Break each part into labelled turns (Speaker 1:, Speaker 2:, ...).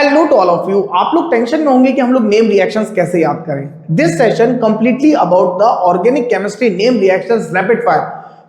Speaker 1: Hello to all of you. आप लोग tension में होंगे कि हम लोग नेम रिएक्शंस कैसे याद करें। This session completely about the organic chemistry name reactions rapid fire.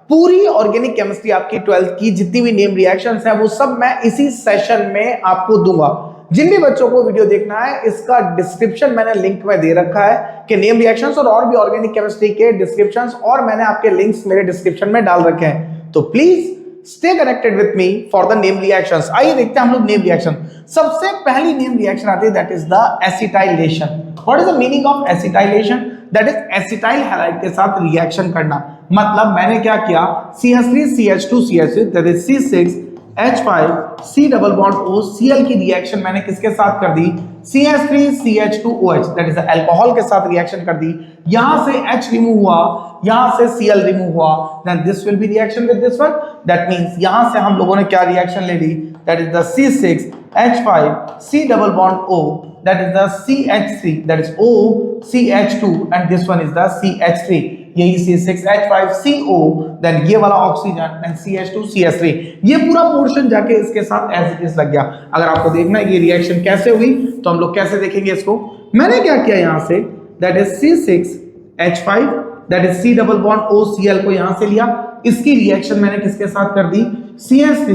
Speaker 1: पूरी ऑर्गेनिक केमिस्ट्री आपकी 12th की जितनी भी नेम रिएक्शंस है वो सब मैं इसी सेशन में आपको दूंगा। जिन भी बच्चों को वीडियो देखना है इसका डिस्क्रिप्शन मैंने लिंक में दे रखा है कि नेम रिएक्शंस और भी ऑर्गेनिक केमिस्ट्री के डिस्क्रिप्शंस, और मैंने आपके लिंक्स मेरे डिस्क्रिप्शन में डाल रखे हैं, तो please stay connected with me for the name reactions. आइए देखते हैं हम लोग नेम रिएक्शन। सबसे पहली नेम रिएक्शन आती है that is the acetylation. What is the meaning of acetylation? That is acetyl halide के साथ रिएक्शन करना। मतलब मैंने क्या किया, CH3CH2CH3 that is C6H5C double bond O Cl की रिएक्शन मैंने किसके साथ कर दी, CH3CH2OH दैट इज अल्कोहल के साथ रिएक्शन कर दी। यहां से H रिमूव हुआ, यहां से Cl रिमूव हुआ, then this will be reaction with this one. That means यहां से हम लोगों ने क्या रिएक्शन ले ली, that is the C6H5C double bond O that is the CH3 that is OCH2 and this one is the CH3। यही C6H5CO then ये वाला ऑक्सीजन and CH2CH3, ये पूरा पोर्शन जाके इसके साथ एज इट इज लग गया। अगर आपको देखना है ये रिएक्शन कैसे हुई तो हम लोग कैसे देखेंगे इसको। मैंने क्या किया यहाँ से, that is C6H5 that is C double bond OCl को यहाँ से लिया, इसकी रिएक्शन मैंने किसके साथ कर दी, CH3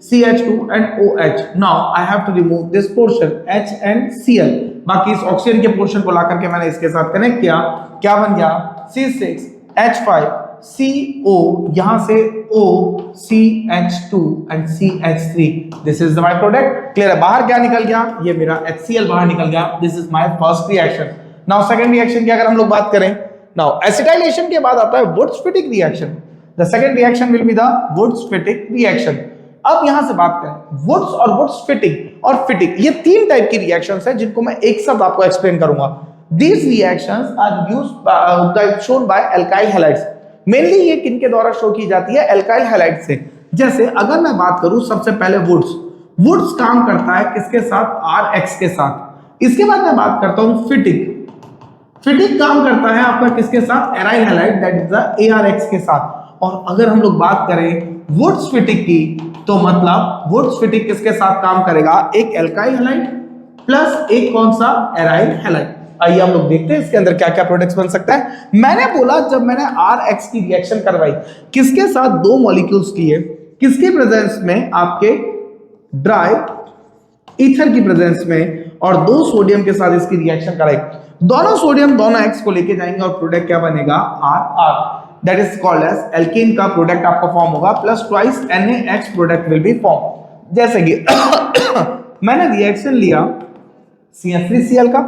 Speaker 1: CH2 and OH। Now I have to remove this portion H and Cl। बाकी इस ऑक्सीजन के पोर्शन को ला करके मैंने इसके साथ कनेक्ट किया, क्या बन गया, C6H5CO, यहां से OCH2 and CH3। This is my product। Clear है? बाहर क्या निकल गया, ये मेरा HCl बाहर निकल गया। This is my first reaction। Now second reaction की अगर हम लोग बात करें, now acetylation के बाद आता है Wurtz-Fittig reaction। The second reaction will be the Wurtz-Fittig reaction। अब यहां से बात करें, वुड्स और Wurtz-Fittig और फिटिग, ये तीन टाइप की रिएक्शंस हैं जिनको मैं एक साथ आपको एक्सप्लेन करूंगा। These reactions are shown by alkyl halides। Mainly ये किनके द्वारा शो की जाती है, alkyl halides से। जैसे अगर मैं बात करूं सबसे पहले वुड्स काम करता है किसके साथ, RX के साथ। इसके बाद मैं बात करता हूं फिटिग काम करता है आपका किसके साथ, aryl halide that is the ARX के साथ। और अगर हम लोग बात करें Wurtz-Fittig की, तो मतलब Wurtz-Fittig किसके साथ काम करेगा, एक एल्काइल हैलाइड प्लस एक कौन सा, एराइल हैलाइड। आइए हम लोग देखते हैं इसके अंदर क्या क्या प्रोडक्ट्स बन सकता है। मैंने बोला जब मैंने RX की रिएक्शन करवाई, किसके साथ, दो मॉलिक्यूल्स लिए, किसके प्रेजेंस में, आपके ड्राई ईथर की प्रेजेंस में, और दो सोडियम के साथ इसकी रिएक्शन कराई। दोनों सोडियम दोनों X को लेके जाएंगे और प्रोडक्ट क्या बनेगा, RR। That is called as alkene का प्रोडक्ट आपका फॉर्म होगा, plus twice NaH product will be form. जैसे कि मैंने रिएक्शन लिया CH3Cl का,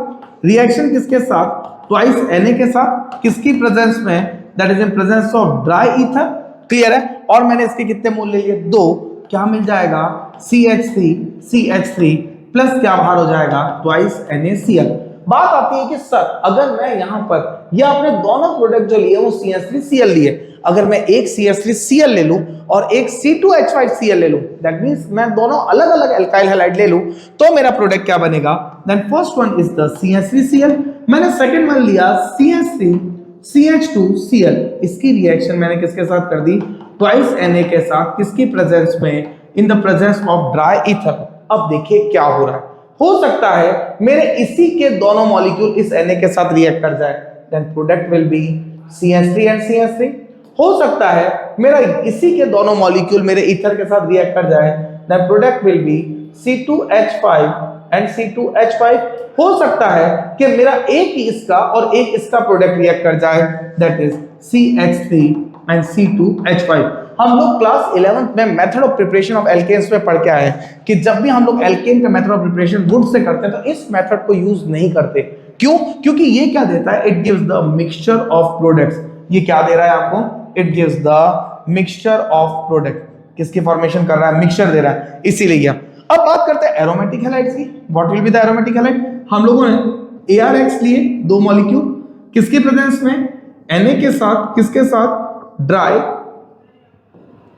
Speaker 1: रिएक्शन किसके साथ, ट्वाइस Na के साथ, किसकी प्रेजेंस में, that is in presence of dry ether. Clear है? और मैंने इसके कितने मोल ले लिए, दो। क्या मिल जाएगा, CH3 प्लस क्या बाहर हो जाएगा, ट्वाइस NaCl। बात आती है कि सर अगर मैं यहां पर ये आपने दोनों प्रोडक्ट जो लिए वो CH3Cl लिए, अगर मैं एक CH3Cl ले लूं और एक C2H5Cl ले लूं, दैट मींस मैं दोनों अलग अलग एल्काइल हैलाइड ले लूं, तो मेरा प्रोडक्ट क्या बनेगा, then first one is the CH3Cl। मैंने सेकंड वन लिया CH3CH2Cl, इसकी रिएक्शन मैंने किसके साथ कर दी, ट्वाइस Na के साथ, किसकी प्रेजेंस में, in the presence of dry ether. अब देखिए क्या हो रहा है, हो सकता है मेरे इसी के दोनों मॉलिक्यूल इस Na के साथ रिएक्ट कर जाए, then product will be CH3 and CH3। हो सकता है मेरा इसी के दोनों मॉलिक्यूल मेरे ईथर के साथ रिएक्ट कर जाए, then product will be C2H5 and C2H5। हो सकता है कि मेरा एक ही इसका और एक इसका प्रोडक्ट रिएक्ट कर जाए, that is CH3 and C2H5। हम लोग क्लास 11th में method of preparation of alkenes में पढ़ के आए हैं कि जब भी हम लोग एल्केन का method of preparation would say करते हैं तो इस मेथड को यूज नहीं करते। क्यों? क्योंकि ये क्या देता है, it gives the mixture of products. ये क्या दे रहा है आपको, it gives the mixture of product. किसकी फॉर्मेशन कर रहा है, मिक्सचर दे रहा है, इसीलिए। अब बात करते हैं एरोमेटिक हैलाइड्स की। What will be the aromatic halide? हम लोगों ने ARX लिए, दो मॉलिक्यूल, किसके प्रेजेंस में, Na के साथ, किसके साथ, dry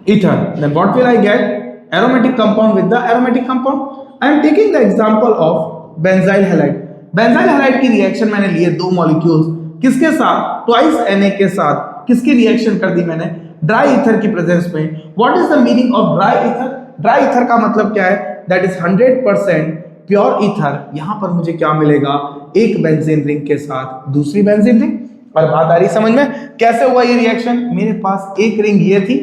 Speaker 1: ether, then what will I get, aromatic compound with the aromatic compound। I am taking the example of benzyl halide। benzyl halide की रिएक्शन मैंने लिए दो मॉलिक्यूल्स, किसके साथ, ट्वाइस Na के साथ, किसकी रिएक्शन कर दी मैंने, ड्राई ईथर की प्रेजेंस में। What is the meaning of dry ether? Dry ether का मतलब क्या है, दैट इज 100% प्योर ईथर, यहां पर मुझे क्या मिलेगा, एक बेंजीन रिंग के साथ दूसरी बेंजीन रिंग। और बात आ रही समझ में, कैसे हुआ ये रिएक्शन, मेरे पास एक रिंग ये थी,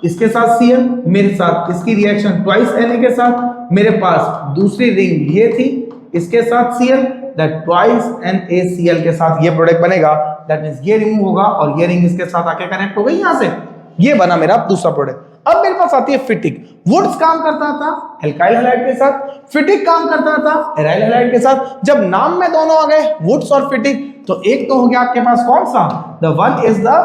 Speaker 1: इसके साथ Cl, मेरे साथ इसकी रिएक्शन ट्वाइस Na के साथ, मेरे पास दूसरी रिंग ये थी, इसके साथ Cl, दैट ट्वाइस NaCl के साथ ये प्रोडक्ट बनेगा। दैट मींस ये रिमूव होगा और ये रिंग इसके साथ आके कनेक्ट हो गई यहां से, ये बना मेरा दूसरा प्रोडक्ट। अब मेरे पास आती है फिटिक। वुड्स काम करता था एल्काइल हैलाइड के साथ, फिटिक काम करता था एराइल हैलाइड के साथ। जब नाम में दोनों आ गए वुड्स और फिटिक, तो एक तो हो गया आपके पास कौन सा, the one is the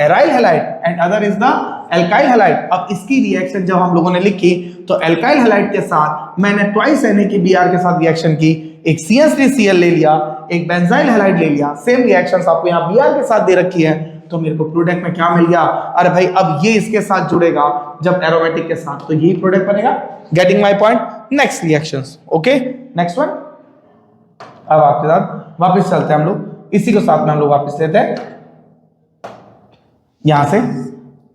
Speaker 1: aryl halide and other is the alkyl halide. अब इसकी रिएक्शन जब हम लोगों ने लिखी तो एल्काइल हैलाइड के साथ मैंने ट्वाइस Na की Br के साथ रिएक्शन की, एक CH3Cl ले लिया, एक बेंजाइल हैलाइड ले लिया, सेम रिएक्शंस आपको यहाँ Br के साथ दे रखी है, तो मेरे को प्रोडक्ट में क्या मिल गया, अरे भाई अब ये इसके साथ जुड़ेगा जब एरोमेटिक के साथ, तो यही प्रोडक्ट बनेगा। Getting my point. Next reactions, okay next one. अब आपके साथ वापस चलते हैं हम लोग, इसी को साथ में हम लोग वापस लेते हैं यहां से।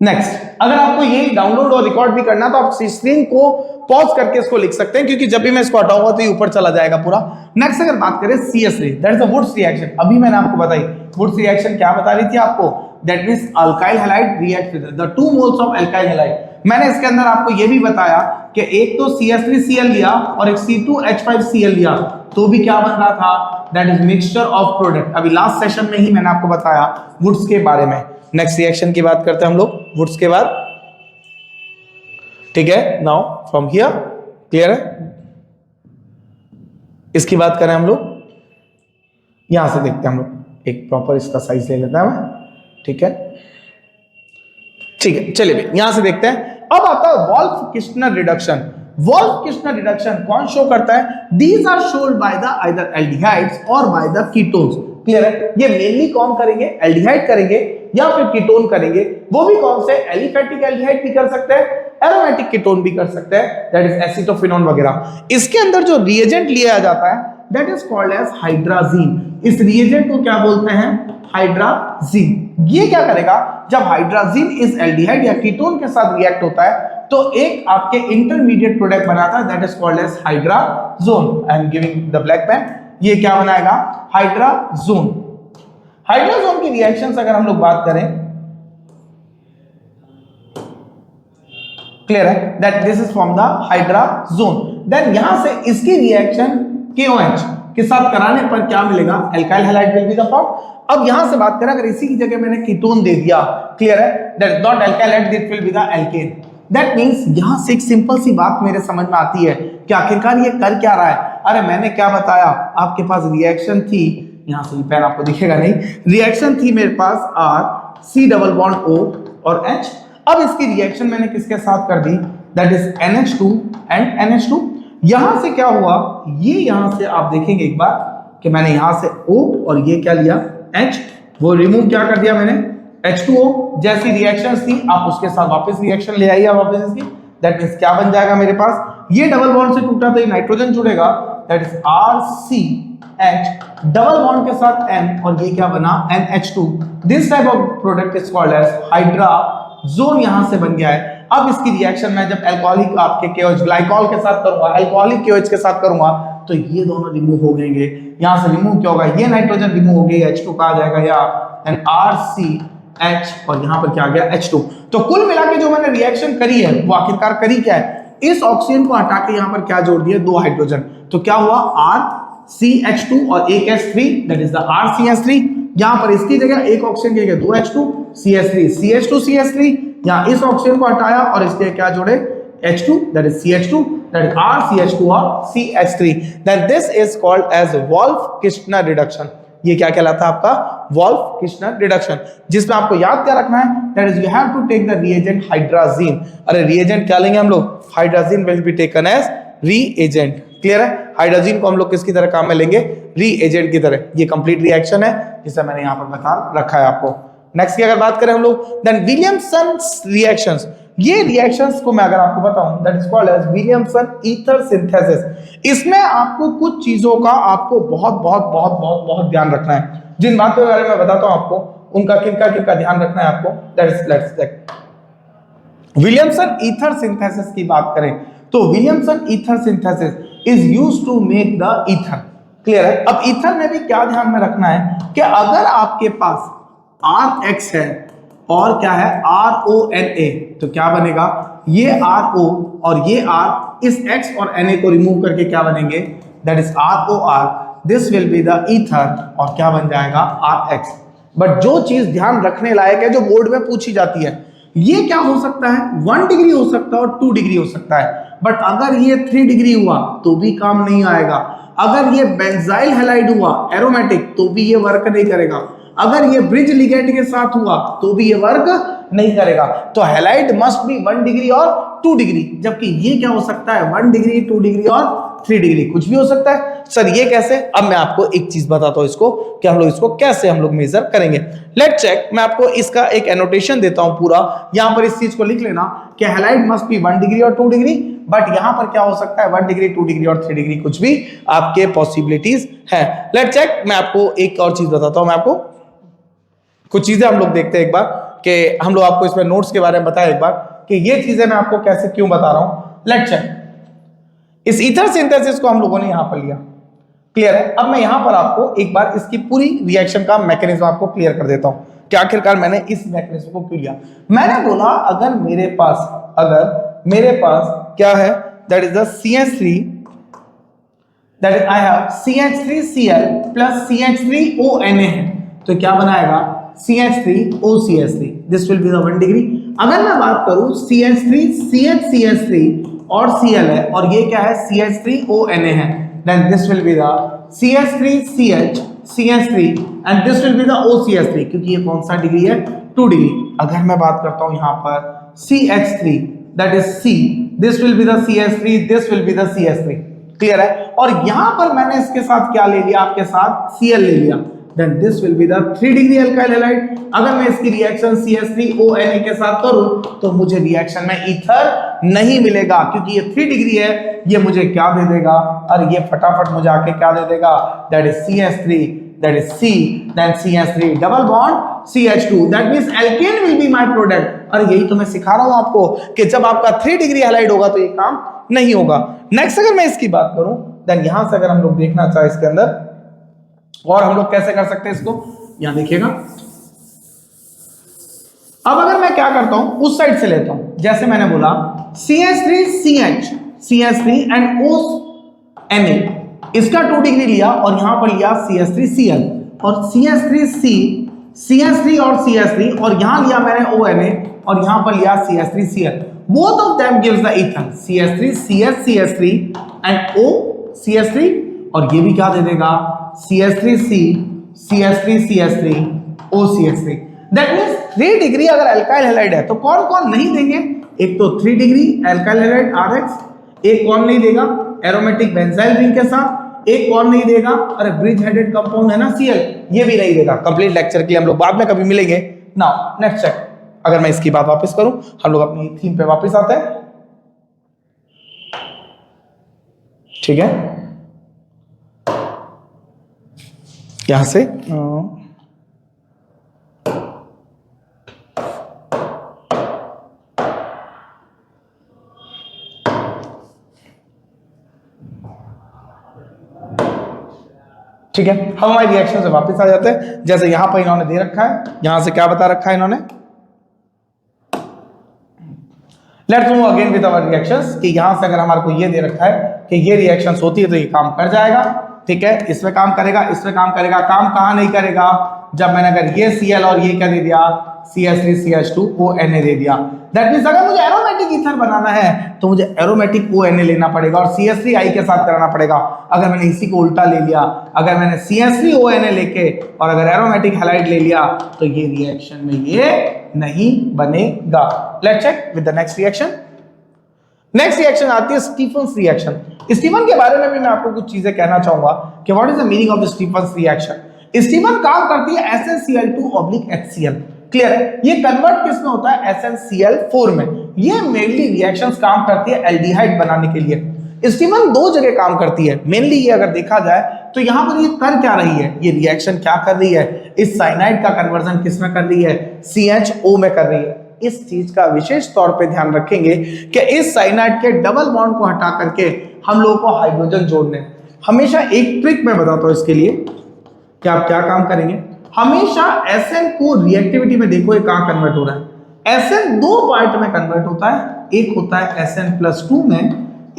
Speaker 1: नेक्स्ट, अगर आपको ये डाउनलोड और रिकॉर्ड भी करना तो आप स्क्रीन को पॉज करके इसको लिख सकते हैं, क्योंकि जब भी मैं इसको हटाऊंगा तो ये ऊपर चला जाएगा पूरा। नेक्स्ट अगर बात करें CH3, that is a Wurtz reaction. अभी मैंने आपको बताई वुड्स रिएक्शन क्या बता रही थी आपको, that means alkyl halide react with the 2 moles of alkyl halide. मैंने इसके अंदर आपको ये भी बताया कि एक तो CH3Cl लिया और एक C2H5Cl लिया, तो भी क्या बन रहा था, that is mixture of product. अभी लास्ट सेशन में ही मैंने आपको बताया वुड्स के बारे में। नेक्स्ट रिएक्शन की बात करते हैं हम लोग वुड्स के बाद, ठीक है। नाउ फ्रॉम हियर क्लियर है, इसकी बात करें हम लोग, यहां से देखते हैं हम लोग, एक प्रॉपर इसका साइज ले लेता है, ठीक है ठीक है। चलिए भाई यहां से देखते हैं। अब आता है वोल्फ-किर्चनर रिडक्शन। वोल्फ-किर्चनर रिडक्शन कौन शो करता है, these are shown by the either aldehydes और बाय द कीटोन्स। क्लियर है, ये मेनली कौन करेंगे, एल्डिहाइड करेंगे या फिर कीटोन करेंगे। वो भी कौन से, एलिफेटिक एल्डिहाइड भी कर सकते हैं, एरोमेटिक कीटोन भी कर सकते हैं, दैट इज एसीटोफिनोन वगैरह। इसके अंदर जो रिएजेंट लिया जाता है that is called as hydrazine. इस रिएजेंट को क्या बोलते हैं, हाइड्राजीन। ये क्या करेगा, जब हाइड्राजीन इस एल्डिहाइड या कीटोन के साथ रिएक्ट होता है तो एक आपके इंटरमीडिएट प्रोडक्ट बनाता है, that is called as hydrazone. I am giving the black pen, ये क्या बनाएगा, हाइड्राजोन। हाइड्राजोन की रिएक्शंस अगर हम लोग बात करें, क्लियर है, that this is from the hydrazone. Then यहां से इसकी रिएक्शन KOH के साथ कराने पर क्या मिलेगा, alkyl halide will be the form. अब यहां से बात करें, अगर इसी की जगह मैंने कीटोन दे दिया, क्लियर है, that not alkyl halide, this will be the alkene. That means यहां से एक सिंपल सी बात मेरे समझ में आती है कि आखिरकार ये कर क्या रहा है। अरे मैंने क्या बताया, आपके पास रिएक्शन थी, यहां से पेन आपको दिखेगा नहीं, रिएक्शन थी मेरे पास R C double bond O और H। अब इसकी रिएक्शन मैंने किसके साथ कर दी, that is NH2 and NH2। यहां से क्या हुआ, ये यहां से आप देखेंगे एक बार कि मैंने यहां से O और ये क्या लिया H, वो रिमूव क्या कर दिया मैंने H2O। जैसी रिएक्शंस थी आप उसके साथ वापस रिएक्शन ले आइए वापस इसकी, दैट मींस क्या बन जाएगा मेरे पास, ये डबल बॉन्ड से टूटा तो ये नाइट्रोजन जुड़ेगा, that is RCH double bond के साथ N और ये क्या बना NH2। This type of product is called as hydrazone, यहां से बन गया है। अब इसकी रिएक्शन मैं जब अल्कोहलिक आपके KOH ग्लाइकॉल के साथ करूंगा, अल्कोहलिक KOH के साथ करूंगा, तो ये दोनों रिमूव हो जाएंगे। यहां से रिमूव क्या होगा, ये नाइट्रोजन रिमूव हो गया, H2 का आ जाएगा यहाँ, एंड RCH और यहाँ पर क्या आ गया H2। तो कुल मिला के जो मैंने रिएक्शन करी है वो आखिरकार करी क्या है, इस ऑक्सीजन को हटा के यहाँ पर क्या जोड़ दिया, 2 हाइड्रोजन। तो क्या हुआ, RCH2 और एक H3, that is the RCH3। यहाँ पर इसकी जगह एक ऑक्सीजन की जगह 2 H2, CH3 CH2 CH3। यहाँ इस ऑक्सीजन को हटाया और इसके क्या जोड़े, H2, that is CH2, that is RCH2 और CH3। Then this is called as Wolff-Kishner reduction। ये क्या कहलाता है आपका, Wolff-Kishner reduction, जिसमें आपको याद क्या रखना है, that is you have to take the reagent hydrazine। अरे reagent क्या लेंगे हम लोग, hydrazine will be taken as reagent। Clear है, हाइड्रोजन को हम लोग किसकी तरह काम में लेंगे, रीएजेंट की तरह। ये कंप्लीट रिएक्शन है जिसे मैंने यहाँ पर बता रखा है आपको। नेक्स्ट की अगर बात करें हम लोग, देन विलियमसन रिएक्शंस। ये रिएक्शंस को मैं अगर आपको बताऊं, that is called as Williamson ether synthesis. इसमें आपको कुछ चीजों का आपको बहुत बहुत बहुत बहुत बहुत ध्यान रखना है। जिन बातों के बारे में मैं बताता हूं आपको, उनका किनका ध्यान रखना है आपको, that is let's check. Williamson ether synthesis की बात करें तो Williamson ether synthesis, is used to make the ether. Clear है? अब ईथर में भी क्या ध्यान में रखना है कि अगर आपके पास RX है और क्या है RONA, तो क्या बनेगा, ये RO और ये R, इस X और Na को रिमूव करके क्या बनेंगे, that is ROR, this will be the ether, और क्या बन जाएगा RX। बट जो चीज ध्यान रखने लायक है, जो बोर्ड में पूछी जाती है, ये क्या हो सकता है, 1 डिग्री हो सकता है और 2 डिग्री हो सकता है, बट अगर ये 3 डिग्री हुआ तो भी काम नहीं आएगा। अगर ये बेंजाइल हैलाइड हुआ एरोमेटिक तो भी ये वर्क नहीं करेगा। अगर ये ब्रिज लिगेंड के साथ हुआ तो भी ये वर्क नहीं करेगा। तो हैलाइड मस्ट बी 1 डिग्री और 2 डिग्री, जबकि ये क्या हो सकता है, 1 डिग्री, 2 डिग्री और 3 डिग्री, कुछ भी हो सकता है। सर ये कैसे? अब मैं आपको एक चीज बताता हूं इसको कि हम लोग इसको कैसे हम लोग मेजर करेंगे। लेट चेक, मैं आपको इसका एक एनोटेशन देता हूं पूरा, यहां पर इस चीज को लिख लेना कि हैलाइड मस्ट बी 1 डिग्री और 2 डिग्री, बट यहां पर क्या हो सकता है, 1 डिग्री, 2 डिग्री और 3 डिग्री, कुछ भी आपके पॉसिबिलिटीज है। लेट चेक, मैं आपको एक और चीज बताता हूं, मैं आपको कुछ चीजें हम लोग देखते हैं एक बार, कि हम लोग आपको इसमें नोट्स के बारे में बताएं एक बार कि ये चीजें मैं आपको कैसे क्यों बता रहा हूं। लेट चेक, इस ईथर सिंथेसिस को हम लोगों ने यहां पर लिया, क्लियर है। अब मैं यहां पर आपको एक बार इसकी पूरी रिएक्शन का मैकेनिज्म आपको क्लियर कर देता हूं कि आखिरकार मैंने इस मैकेनिज्म को क्यों लिया। मैंने बोला अगर मेरे पास क्या है, that is the CH3, that is I have CH3Cl plus CH3ONA है, तो क्या बनाएगा CH3OCH3, this will be the 1 degree. अगर मैं बात करूं CH3 CH और Cl है और ये क्या है CH3ONA है, then this will be the CH3CH CH3 and this will be the OCH3, क्योंकि ये कौन सा डिग्री है, 2 डिग्री। अगर मैं बात करता हूं यहां पर CH3, that is C, this will be the CH3, this will be the CH3, clear है। और यहां पर मैंने इसके साथ क्या ले लिया, आपके साथ Cl ले लिया, then this will be the 3 degree alkyl halide. अगर मैं इसकी रिएक्शन CH3ONA के साथ करूं तो मुझे रिएक्शन में ईथर नहीं मिलेगा, क्योंकि ये 3 डिग्री है, ये मुझे क्या दे देगा, और ये फटाफट मुझे आके क्या दे देगा, that is CH3, that is C, then CH3 double bond CH2, that means alkene will be my product. और यही तो मैं सिखा रहा हूं आपको कि जब आपका 3 डिग्री हैलाइड होगा तो ये काम नहीं होगा। नेक्स्ट अगर मैं इसकी बात करूं, देन यहां से अगर हम लोग देखना चाहे इसके अंदर, और हम लोग कैसे कर सकते हैं इसको, यहां देखिएगा। अब अगर मैं क्या करता हूं, उस साइड से लेता हूं, जैसे मैंने बोला CH3CH CH3 एंड ONA, इसका 2 डिग्री लिया और यहां पर लिया CH3Cl और CH3C, CH3 और CH3, और यहां लिया मैंने ONA और यहां पर लिया CH3Cl, both of them gives the ether CH3CH CH3 and OCH3, और ये भी क्या दे देगा CH3C CH3 CH3 OCH3। That means 3 degree अगर अल्काइल हैलाइड है तो कौन कौन नहीं देंगे, एक तो 3 डिग्री अल्काइल हैलाइड RX, एक कौन नहीं देगा एरोमेटिक बेंजाइल रिंग के साथ, एक कौन नहीं देगा, अरे ब्रिज हेडेड कंपाउंड है ना Cl, ये भी नहीं देगा। कंप्लीट लेक्चर के लिए हम लोग बाद में कभी मिलेंगे। नाउ नेक्स्ट चेक, अगर मैं इसकी बात वापस करूं, हम लोग अपनी थीम पे वापस आते हैं, ठीक है। यहां से ठीक है, हम हमारी रिएक्शन से वापस आ जाते हैं। जैसे यहां पर इन्होंने दे रखा है, यहां से क्या बता रखा है इन्होंने, let's move again with our reactions, कि यहां से अगर हमारे को ये दे रखा है कि ये रिएक्शंस होती है तो ये काम कर जाएगा, ठीक है, इसमें काम करेगा, इसमें काम करेगा, काम कहां नहीं करेगा, जब मैंने अगर ये Cl और ये क्या दे दिया CH3CH2ONA दे दिया। दैट मींस अगर मुझे एरोमेटिक ईथर बनाना है तो मुझे एरोमेटिक ONA लेना पड़ेगा और CH3I के साथ कराना पड़ेगा। अगर मैंने इसी को उल्टा ले लिया, अगर मैंने CH3ONA लेके और अगर एरोमेटिक हैलाइड ले लिया तो ये रिएक्शन में ये नहीं बनेगा। Let's check with the next reaction. Next reaction आती है स्टीफन्स रिएक्शन। स्टीफन के बारे में भी मैं आपको कुछ चीजें कहना चाहूंगा कि what is the meaning of Stephens reaction. Stephen काम करती है SnCl2/HCl, क्लियर है। ये कन्वर्ट किस में होता है, SnCl4 में। ये मेनली रिएक्शंस काम करती है एल्डिहाइड बनाने के लिए। स्टीफन 2 जगह काम करती है मेनली। ये अगर देखा जाए तो यहां पर ये कर क्या रही है, ये रिएक्शन क्या कर रही है, इस साइनाइड का कन्वर्जन किस में कर रही है, CHO में कर रही है। इस चीज का विशेष तौर पे ध्यान रखेंगे कि इस साइनाइड के डबल बॉन्ड को हटा करके हम लोगों को हाइड्रोजन जोड़ने। हमेशा एक ट्रिक मैं बताता हूं इसके लिए कि आप क्या काम करेंगे। हमेशा Sn को रिएक्टिविटी में देखो ये कहां कन्वर्ट हो रहा है। Sn दो पार्ट में कन्वर्ट होता है, एक होता है Sn+2 में,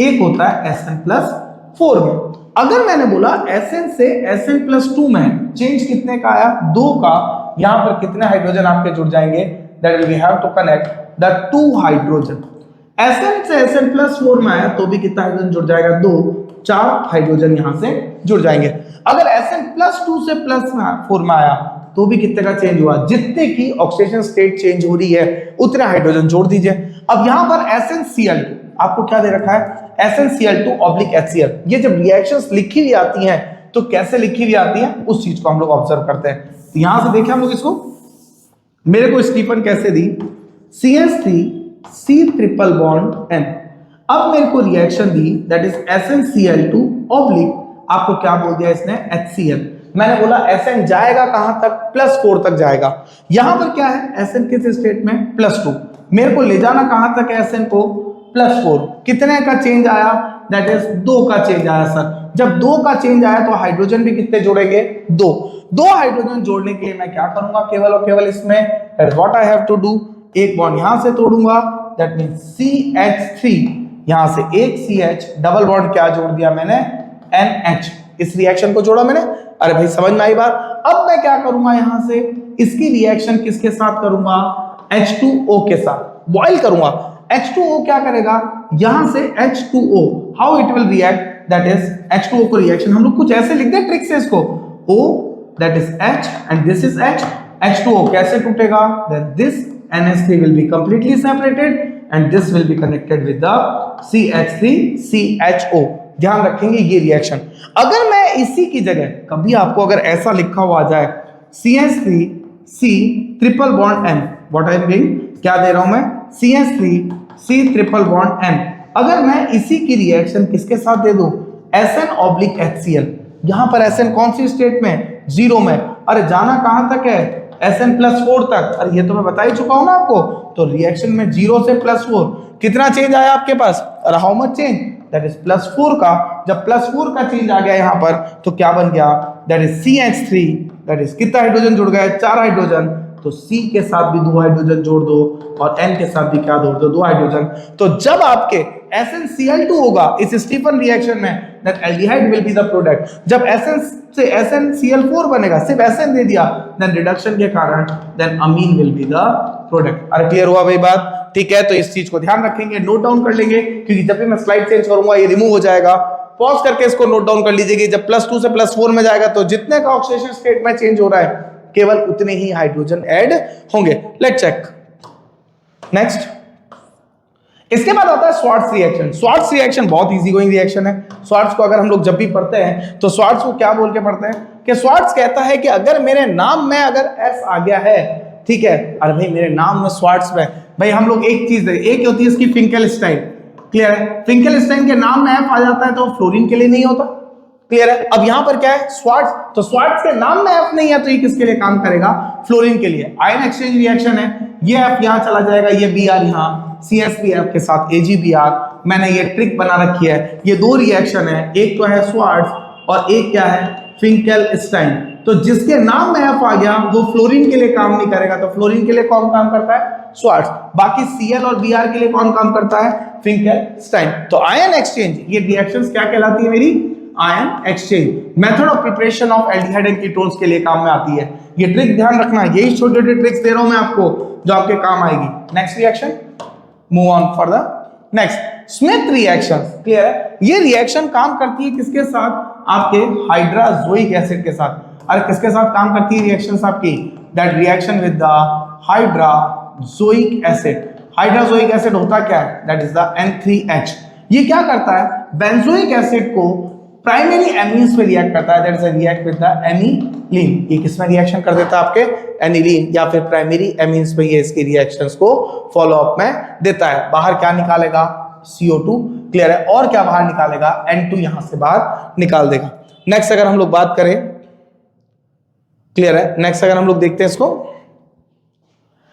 Speaker 1: एक होता है Sn+4 में। अगर मैंने बोला Sn से Sn+2 में चेंज कितने का आया, 2 का, यहां पर कितने हाइड्रोजन आपके जुड़ जाएंगे, that we have to connect the 2 hydrogen. Sn से Sn+4 में आया तो भी कितना हाइड्रोजन जुड़ जाएगा, 2, 4 हाइड्रोजन यहां से जुड़ जाएंगे। अगर Sn+2 से +4 में आया तो भी कितने का चेंज हुआ, जितने की ऑक्सीडेशन स्टेट चेंज हो रही है उतने हाइड्रोजन जोड़ दीजिए। अब यहां पर SnCl2 आपको क्या दे रखा है, SnCl2/HCl। ये जब रिएक्शंस लिखी हुई आती हैं तो कैसे लिखी हुई आती हैं उस चीज को हम लोग ऑब्जर्व करते हैं। तो यहां से देखें हम लोग इसको, मेरे को स्टीफन कैसे दी, CH3C ट्रिपल बॉन्ड N। अब मेरे को reaction the that is SnCl2 आपको क्या बोल दिया इसने, HCl। मैंने बोला Sn जाएगा कहां तक, +4 तक जाएगा। यहां पर क्या है, Sn किस स्टेट में, +2। मेरे को ले जाना कहां तक है Sn को, +4। कितने का चेंज आया, दैट इज 2 का चेंज आया सर। जब 2 का चेंज आया तो हाइड्रोजन भी कितने जोड़ेंगे, 2 हाइड्रोजन जोड़ने के लिए मैं क्या करूंगा, केवल और केवल इसमें that what I have to do, एक बॉन्ड यहां से तोड़ूंगा, दैट मींस CH3, यहां से एक CH, डबल बॉन्ड क्या जोड़ दिया मैंने, NH। इस रिएक्शन को जोड़ा मैंने, अरे भाई समझ में आई बात। अब मैं क्या करूंगा, यहां से इसकी रिएक्शन किसके साथ करूंगा, H2O के साथ बॉइल करूंगा। H2O क्या करेगा, यहां से H2O how it will react, that is H2O को रिएक्शन हम लोग कुछ ऐसे लिख दे ट्रिक से इसको, O that is H and this is H, H2O कैसे टूटेगा, that this NH3 will be completely separated and this will be connected with the CH3CHO। ध्यान रखेंगे ये रिएक्शन। अगर मैं इसी की जगह कभी आपको अगर ऐसा लिखा हुआ आ जाए CH3C triple bond N, what I am doing, क्या दे रहा हूं मैं, CH3C ट्रिपल बॉन्ड N। अगर मैं इसी की रिएक्शन किसके साथ दे दूं, SN/HCl। यहां पर SN कौन सी स्टेट में, 0 में। अरे जाना कहां तक है, Sn+4 तक। अरे ये तो मैं बता ही चुका हूं ना आपको। तो रिएक्शन में 0 से +4 कितना चेंज आया आपके पास, अरे how much change, that is +4 का। जब +4 का चेंज आ गया यहां पर तो क्या बन गया, that is CH3, that is कितना हाइड्रोजन जुड़ गए, 4 हाइड्रोजन। तो C के साथ भी 2 हाइड्रोजन जोड़ दो और N के साथ भी क्या जोड़ दो, 2 हाइड्रोजन। तो जब आपके SnCl2 होगा इस स्टीफन रिएक्शन में, that aldehyde will be the product. जब Sn से SnCl4 बनेगा, सिर्फ Sn दे दिया, देन रिडक्शन के कारण then amine will be the product. अरे क्लियर हुआ भाई बात, ठीक है। तो इस चीज को ध्यान रखेंगे, नोट डाउन कर लेंगे, क्योंकि जब भी मैं स्लाइड चेंज करूंगा ये रिमूव हो जाएगा। पॉज करके इसको नोट डाउन कर लीजिए कि जब +2 से +4 में जाएगा तो जितने का ऑक्सीडेशन स्टेट में चेंज हो रहा है केवल उतने ही हाइड्रोजन ऐड होंगे। Let's check next. इसके बाद आता है स्वार्ट्स रिएक्शन। स्वार्ट्स रिएक्शन बहुत इजी गोइंग रिएक्शन है। स्वार्ट्स को अगर हम लोग जब भी पढ़ते हैं तो स्वार्ट्स को क्या बोल के पढ़ते हैं कि स्वार्ट्स कहता है कि अगर मेरे नाम में अगर S आ गया है, ठीक है, अरे भाई मेरे नाम में स्वार्ट्स में, भाई हम लोग एक चीज एक होती है इसकी फिंकेलस्टाइन, क्लियर है। फिंकेलस्टाइन के नाम में F आ जाता है तो फ्लोरीन के लिए नहीं होता, क्लियर है। अब यहां पर क्या है, स्वार्ट्स, तो स्वार्ट्स के नाम में F नहीं है तो ये किसके लिए काम करेगा, फ्लोरीन के लिए। आयन एक्सचेंज रिएक्शन है, ये F यहां चला जाएगा, ये Br यहां, CH3F के साथ AgBr। मैंने ये ट्रिक बना रखी है। ये 2 रिएक्शन है, एक तो है स्वार्ट्स और एक क्या है, फिंकेलस्टाइन। तो जिसके नाम में F आ गया वो फ्लोरीन के लिए काम नहीं करेगा, तो फ्लोरीन के लिए कौन काम करता है, स्वार्ट्स। बाकी Cl और Br के लिए कौन काम करता है, फिंकेलस्टाइन। तो आयन एक्सचेंज, ये रिएक्शंस क्या कहलाती है मेरी, ion exchange. Method of preparation of aldehyde and ketones के लिए काम में आती है। ये ट्रिक ध्यान रखना, यही छोटे छोटे ट्रिक्स दे रहा हूं मैं आपको जो आपके काम आएगी। Next reaction, move on for the next, Smith reaction, clear है। ये रिएक्शन काम करती है किसके साथ, आपके हाइड्राजोइक एसिड के साथ। अरे किसके साथ काम करती है रिएक्शंस आपकी, that reaction with the hydrazoic acid. Hydrazoic acid होता क्या है, दैट इज द N3H। ये क्या करता है, बेंजोइक एसिड को प्राइमरी एमीन्स में रिएक्ट करता है, that is react with the aniline. ये किसमें रिएक्शन कर देता है, आपके एनिलीन या फिर प्राइमरी एमीन्स में ये इसकी रिएक्शंस को फॉलो अप में देता है। बाहर क्या निकालेगा, CO2, क्लियर है। और क्या बाहर निकालेगा, N2 यहां से बाहर निकाल देगा। नेक्स्ट अगर हम लोग बात करें, क्लियर है, नेक्स्ट अगर हम लोग देखते हैं इसको,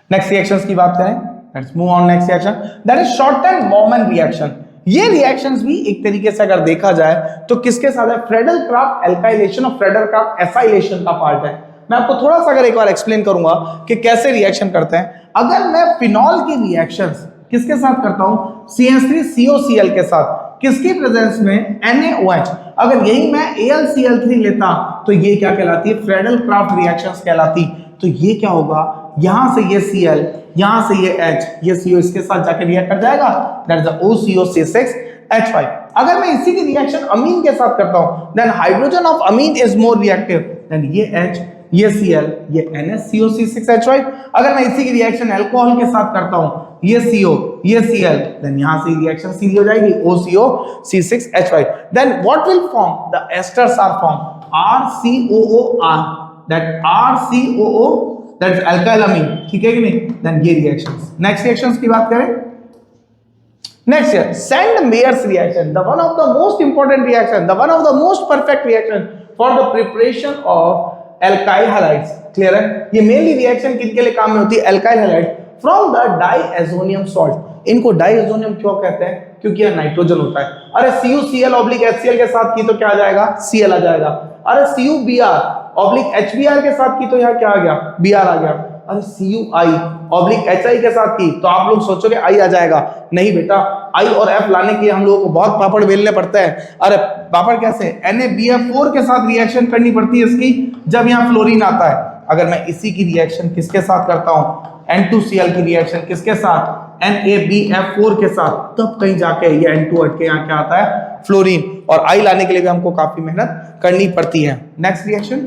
Speaker 1: नेक्स्ट रिएक्शंस की बात करें, let's move on next reaction, that is shorten Bowman reaction. ये रिएक्शंस भी एक तरीके से अगर देखा जाए तो किसके साथ है, फ्रेडल क्राफ्ट एल्काइलेशन और फ्रेडल क्राफ्ट एसाइलेशन का पार्ट है। मैं आपको थोड़ा सा अगर एक बार एक्सप्लेन करूंगा कि कैसे रिएक्शन करते हैं। अगर मैं फिनॉल की रिएक्शंस किसके साथ करता हूं, CH3COCl के साथ, किसकी प्रेजेंस में, NaOH। अगर यही मैं AlCl3 लेता तो ये क्या कहलाती है, फ्रेडल क्राफ्ट रिएक्शंस कहलाती। तो ये क्या होगा, यहां से ये Cl, यहां से ये H, ये CO इसके साथ जाकर रिएक्ट कर जाएगा, दैट इज द OCO6H5। अगर मैं इसी की रिएक्शन अमीन के साथ करता हूं, then hydrogen of amine is more reactive, then ये H, ये Cl, ये NaCO6H5। अगर मैं इसी की रिएक्शन अल्कोहल के साथ करता हूं, ये CO, ये Cl, देन यहां से रिएक्शन सीधी हो जाएगी, OCO6H5। Then what will form, the esters are form, RCOOR, that RCOO, that is alkyl amine, ठीक है कि नहीं। देन ये रिएक्शंस, नेक्स्ट रिएक्शंस की बात करें, next here Sand-Meyer's reaction, the one of the most important reaction, the one of the most perfect reaction for the preparation of alkyl halides। clear है, ये मेनली रिएक्शन किनके लिए काम में होती है, alkyl halide from the diazonium salt। इनको diazonium क्यों कहते हैं, क्योंकि यह नाइट्रोजन होता है। अरे CuCl/HCl के साथ की तो क्या आ जाएगा, Cl आ जाएगा। अरे CuBr/HBr के साथ की तो यहाँ क्या आ गया, Br आ गया। अरे CuI/HI के साथ की तो आप लोग सोचोगे I आ जाएगा, नहीं बेटा, I और F लाने के हम लोगों को बहुत पापड़ बेलने पड़ते हैं। अरे पापड़ कैसे, NaBF4 के साथ रिएक्शन करनी पड़ती है इसकी, जब यहाँ फ्लोरीन आता है। अगर मैं इसी की रिएक्शन किसके साथ करता हूँ, N2Cl की रिएक्शन किसके साथ, NaBF4 के साथ, तब कहीं जाके ये N2 हट के यहाँ क्या आता है, फ्लोरीन। और I लाने के लिए भी हमको काफी मेहनत करनी पड़ती है। नेक्स्ट रिएक्शन,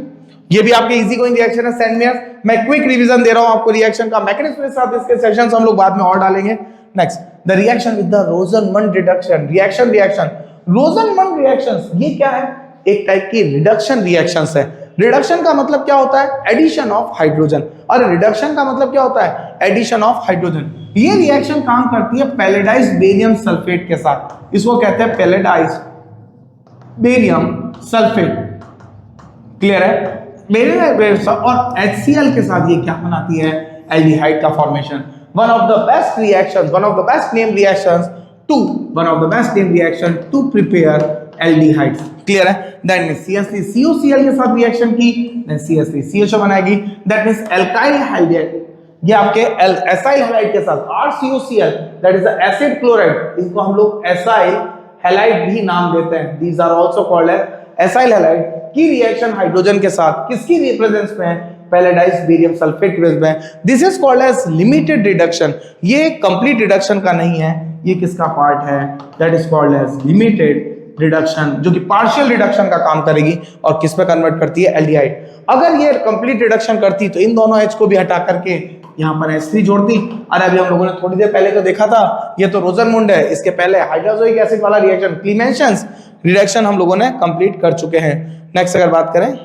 Speaker 1: ये भी आपके इजी गोइंग रिएक्शन है, सैंड-मेयर्स। मैं क्विक रिवीजन दे रहा हूं आपको रिएक्शन का, मैकेनिज्म के साथ इसके सेशंस हम लोग बाद में और डालेंगे। Next, the reaction with the रोजनमंड reduction reaction रोजनमंड reactions, ये क्या है, एक टाइप की रिडक्शन रिएक्शंस है। रिडक्शन का मतलब क्या होता है, एडिशन ऑफ हाइड्रोजन, और रिडक्शन का मतलब क्या होता है, एडिशन ऑफ हाइड्रोजन। ये रिएक्शन काम करती है पैलेडाइज्ड बेरियम सल्फेट के साथ, इसको कहते हैं पैलेडाइज्ड बेरियम सल्फेट। क्लियर है, और HCl के साथ ये क्या बनाती है, एल्डिहाइड का formation. One of the best reactions, one of the best name reactions to prepare aldehydes. Clear है, दैट मींस CH3COCl के साथ रिएक्शन की, देन CH3CHO बनाएगी, दैट मींस एल्काइल हाइड्राइड। ये आपके एसाइल हैलाइड के साथ RCOCl, that is the acid chloride, इसको हम लोग एसाइल हैलाइड भी नाम देते हैं। These are also called as acyl halide की रिएक्शन हाइड्रोजन के साथ किसकी प्रेजेंस में है, पैलेडाइज्ड बेरियम सल्फेट के प्रेजेंस में। This is called as limited reduction. ये कंप्लीट रिडक्शन का नहीं है, ये किसका पार्ट है, that is called as limited reduction, जो कि पार्शियल रिडक्शन का काम करेगी और किस पे कन्वर्ट करती है, एल्डिहाइड। अगर ये कंप्लीट रिडक्शन करती तो इन दोनों H को भी हटा करके यहाँ पर H3 जोड़ती। अरे अभी हम लोगों ने थोड़ी देर पहले तो देखा था, ये तो रोजनमुंड है, इसके पहले हाइड्रोक्लोरिक एसिड वाला रिएक्शन क्लीमेंशंस रिडक्शन हम लोगों ने कंप्लीट कर चुके हैं। नेक्स्ट अगर बात करें,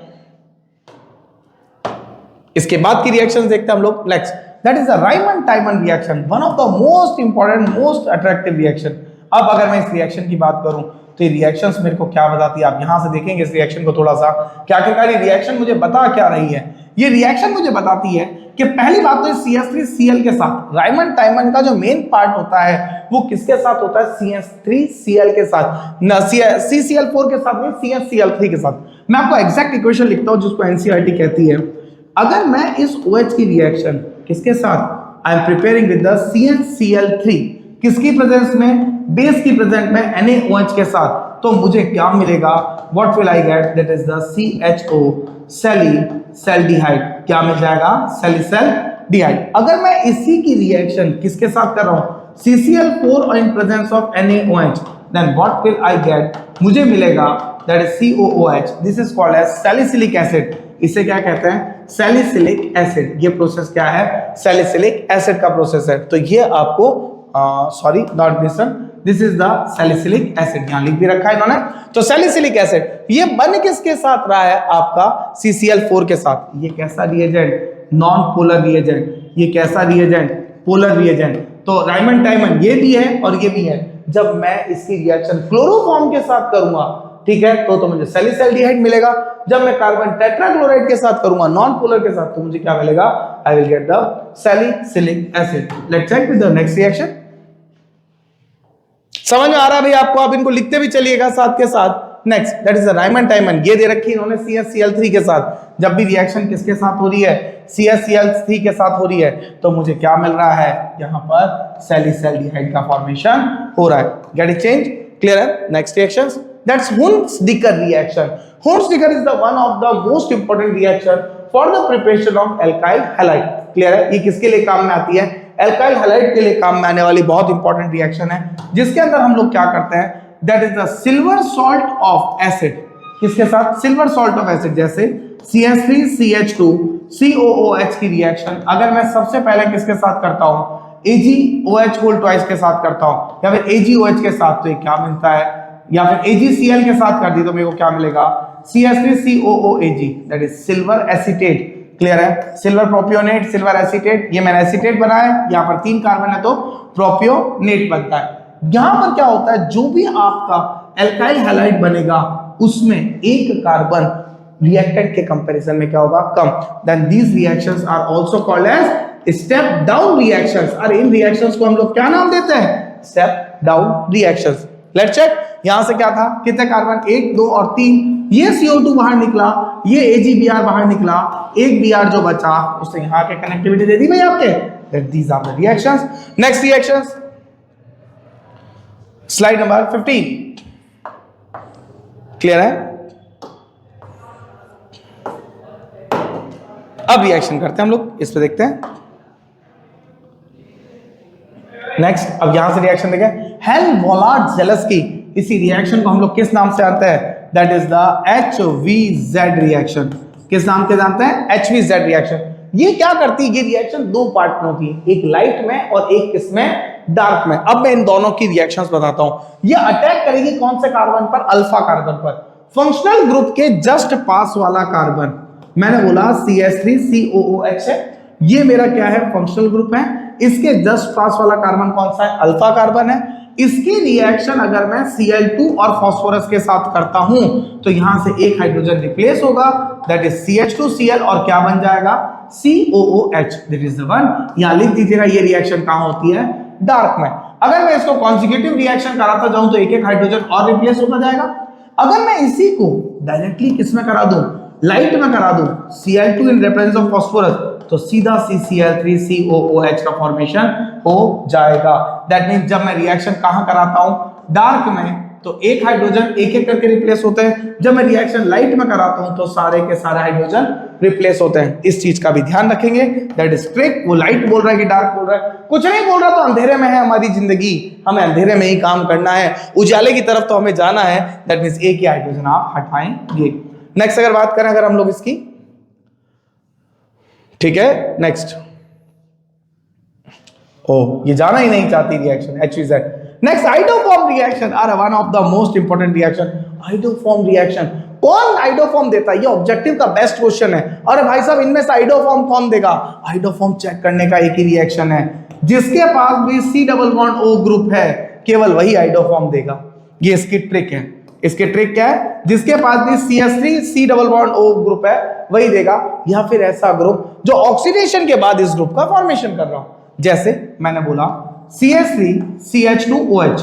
Speaker 1: इसके बाद की रिएक्शन देखते हैं हम लोग। Next, that is the Reimer Tiemann reaction, one of the most important most attractive reaction. अब अगर मैं इस रिएक्शन की बात करूं तो ये रिएक्शंस मेरे को क्या बताती है, आप यहां से देखेंगे इस रिएक्शन को थोड़ा सा, क्या आखिरकार ये रिएक्शन मुझे बता क्या रही है। ये रिएक्शन मुझे बताती है कि पहली बात तो CH3Cl के साथ राइमंड-टाइमन का जो मेन पार्ट होता है वो किसके साथ होता है, CH3Cl के साथ, ना CCl4 के साथ नहीं, CHCl3 के साथ। मैं आपको एग्जैक्ट इक्वेशन लिखता हूं जिसको NCERT कहती है। अगर मैं इस OH की रिएक्शन किसके साथ, I am preparing with the CHCl3, किसकी प्रेजेंस में, बेस की प्रेजेंट में NaOH के साथ, तो मुझे क्या मिलेगा, what will I gate, that is the CHO सैलिसैल्डिहाइड। क्या मिल जाएगा, सैलिसैल्डिहाइड। अगर मैं इसी की रिएक्शन किसके साथ कर रहा हूं, CCl4 और in presence of NaOH, then what will I get, मुझे मिलेगा that is COOH। This is called as salicylic acid. इसे क्या कहते हैं, सैलिसिलिक एसिड। ये प्रोसेस क्या है, सैलिसिलिक एसिड का प्रोसेस है। तो ये आपको sorry not this one, this is the salicylic acid, यहां लिख भी रखा है इन्होंने। तो सैलिसिलिक एसिड ये बन किसके साथ रहा है, आपका CCl4 के साथ। ये कैसा रिएजेंट, नॉन पोलर रिएजेंट। ये कैसा रिएजेंट, पोलर रिएजेंट। तो राइमंड-टाइमन ये भी है और ये भी है। जब मैं इसकी रिएक्शन क्लोरोफॉर्म के साथ करूंगा ठीक है, तो मुझे सैलिसैल्डिहाइड मिलेगा। जब मैं कार्बन टेट्राक्लोराइड के साथ करूंगा नॉन पोलर के साथ, तो मुझे क्या मिलेगा? I will get the salicylic acid. Let's check with the next reaction. समझ में आ रहा है भाई आपको? आप इनको लिखते भी चलिएगा साथ के साथ। Next that is the Riemann टाइमन, ये दे रखी है इन्होंने CaCl3 के साथ। जब भी रिएक्शन किसके साथ हो रही है? CaCl3 के साथ हो रही है, तो मुझे क्या मिल रहा है? यहाँ पर सैलिसैल्डिहाइड का फॉर्मेशन हो रहा है। Get it change? क्लियर है? Next reactions, that's Hunsdiecker reaction. Hunsdiecker is the one of the most important reaction for the preparation of alkyl halide. Clear है? ये किसके लिए काम में आती है? एल्काइल हैलाइड के लिए काम में आने वाली बहुत इंपॉर्टेंट रिएक्शन है, जिसके अंदर हम लोग क्या करते हैं? That is the silver salt of acid. किसके साथ? Silver salt of acid. जैसे CH3CH2 COOH की रिएक्शन अगर मैं सबसे पहले किसके साथ करता हूं? AgOH होल ट्वाइस के साथ करता हूं, या फिर AgOH के साथ, तो ये क्या मिलता है? या फिर AgCl के साथ कर दी तो मेरे को क्या मिलेगा? CH3COOAg, that is silver acetate. Clear है? सिल्वर प्रोपियोनेट, सिल्वर एसीटेट, ये मैंने एसीटेट बनाया है, यहाँ पर 3 कार्बन है तो प्रोपियोनेट बनता है। यहां पर क्या होता है? जो भी आपका एल्काइल हैलाइड बनेगा उसमें एक कार्बन रिएक्टेंट के कंपैरिजन में क्या होगा? कम। Then these reactions are also called as step down reactions. और इन रिएक्शंस को हम लोग क्या नाम देते हैं? Step down reactions. Let's check. यहां से क्या था? कितने कार्बन? 1 2 और 3। ये CO2 बाहर निकला, ये AgBr बाहर निकला, एक Br जो बचा उसने यहां के कनेक्टिविटी दे दी भाई आपके। That these are the reactions. Next reactions, slide number 15। Clear है? अब रिएक्शन करते हैं हम लोग, इस पे देखते हैं। नेक्स्ट, अब यहां से रिएक्शन देखें। हेल्महोल्ट्ज-ज़ेलेस्की, इसी रिएक्शन को हम लोग किस नाम से जानते हैं? That is the HVZ reaction. किस नाम के जानते हैं? HVZ reaction. ये क्या करती है? ये रिएक्शन 2 पार्ट में होती है, एक लाइट में और एक किसमें? डार्क में। अब मैं इन दोनों की रिएक्शंस बताता हूं। ये अटैक करेगी कौन से कार्बन पर? अल्फा कार्बन पर। फंक्शनल ग्रुप के जस्ट पास वाला कार्बन, मैंने बोला CH3COOH है, ये मेरा क्या है? फंक्शनल ग्रुप है। इसके जस्ट पास वाला कार्बन कौन सा है? अल्फा कार्बन है। इसकी रिएक्शन अगर मैं Cl2 और फास्फोरस के साथ करता हूं तो यहां से एक हाइड्रोजन रिप्लेस होगा, दैट इज CH2Cl, और क्या बन जाएगा? COOH। That is the one. यहां लिख दीजिएगा ये रिएक्शन कहां होती है? डार्क में। अगर मैं इसको कॉन्जिक्यूटिव रिएक्शन कराता जाऊं तो एक एक हाइड्रोजन और रिप्लेस होता जाएगा। अगर मैं इसी को डायरेक्टली किसमें करा दूं? लाइट में करा दूं, Cl2 in reference of phosphorus, तो सीधा CCl3COOH का फॉर्मेशन हो जाएगा। दैट मींस जब मैं रिएक्शन कहां कराता हूं? डार्क में, तो एक हाइड्रोजन एक एक करके रिप्लेस होते हैं। जब मैं रिएक्शन लाइट में कराता हूं तो सारे के सारे हाइड्रोजन रिप्लेस होते हैं। इस चीज का भी ध्यान रखेंगे। That is trick. वो लाइट बोल रहा है कि डार्क बोल रहा है? कुछ नहीं बोल रहा, तो अंधेरे में है हमारी जिंदगी, हमें अंधेरे में ही काम करना है, उजाले की तरफ तो हमें जाना है। दैट मींस एक ही हाइड्रोजन आप हटाएंगे। नेक्स्ट अगर बात करें अगर हम लोग इसकी, ठीक है, नेक्स्ट, ये जाना ही नहीं चाहती reaction HVZ। Next, iodoform reaction are one of the most important reaction. Iodoform reaction कौन आइडोफॉर्म देता है? ये ऑब्जेक्टिव का बेस्ट क्वेश्चन है। अरे भाई साहब, इनमें से आइडोफॉर्म कौन देगा? आइडोफॉर्म चेक करने का एक ही रिएक्शन है, जिसके पास भी C double bond O group है, केवल वही आइडोफॉर्म देगा। ये इसकी ट्रिक है। इसके ट्रिक क्या है? जिसके पास भी CH3 C double bond O group है वही देगा, या फिर ऐसा ग्रुप जो ऑक्सीडेशन के बाद इस ग्रुप का फॉर्मेशन कर रहा हूं। जैसे मैंने बोला CH3CH2OH,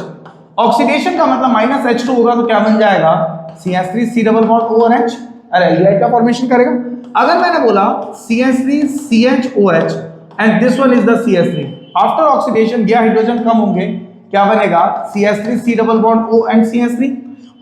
Speaker 1: ऑक्सीडेशन का मतलब -H2 होगा तो क्या बन जाएगा? CH3 C double bond O और H, अरे एल्डिहाइड का फॉर्मेशन करेगा। अगर मैंने बोला CH3CHOH and this one is the CH3, after oxidation ये हाइड्रोजन कम होंगे, क्या बनेगा? CH3 C double bond O and CH3,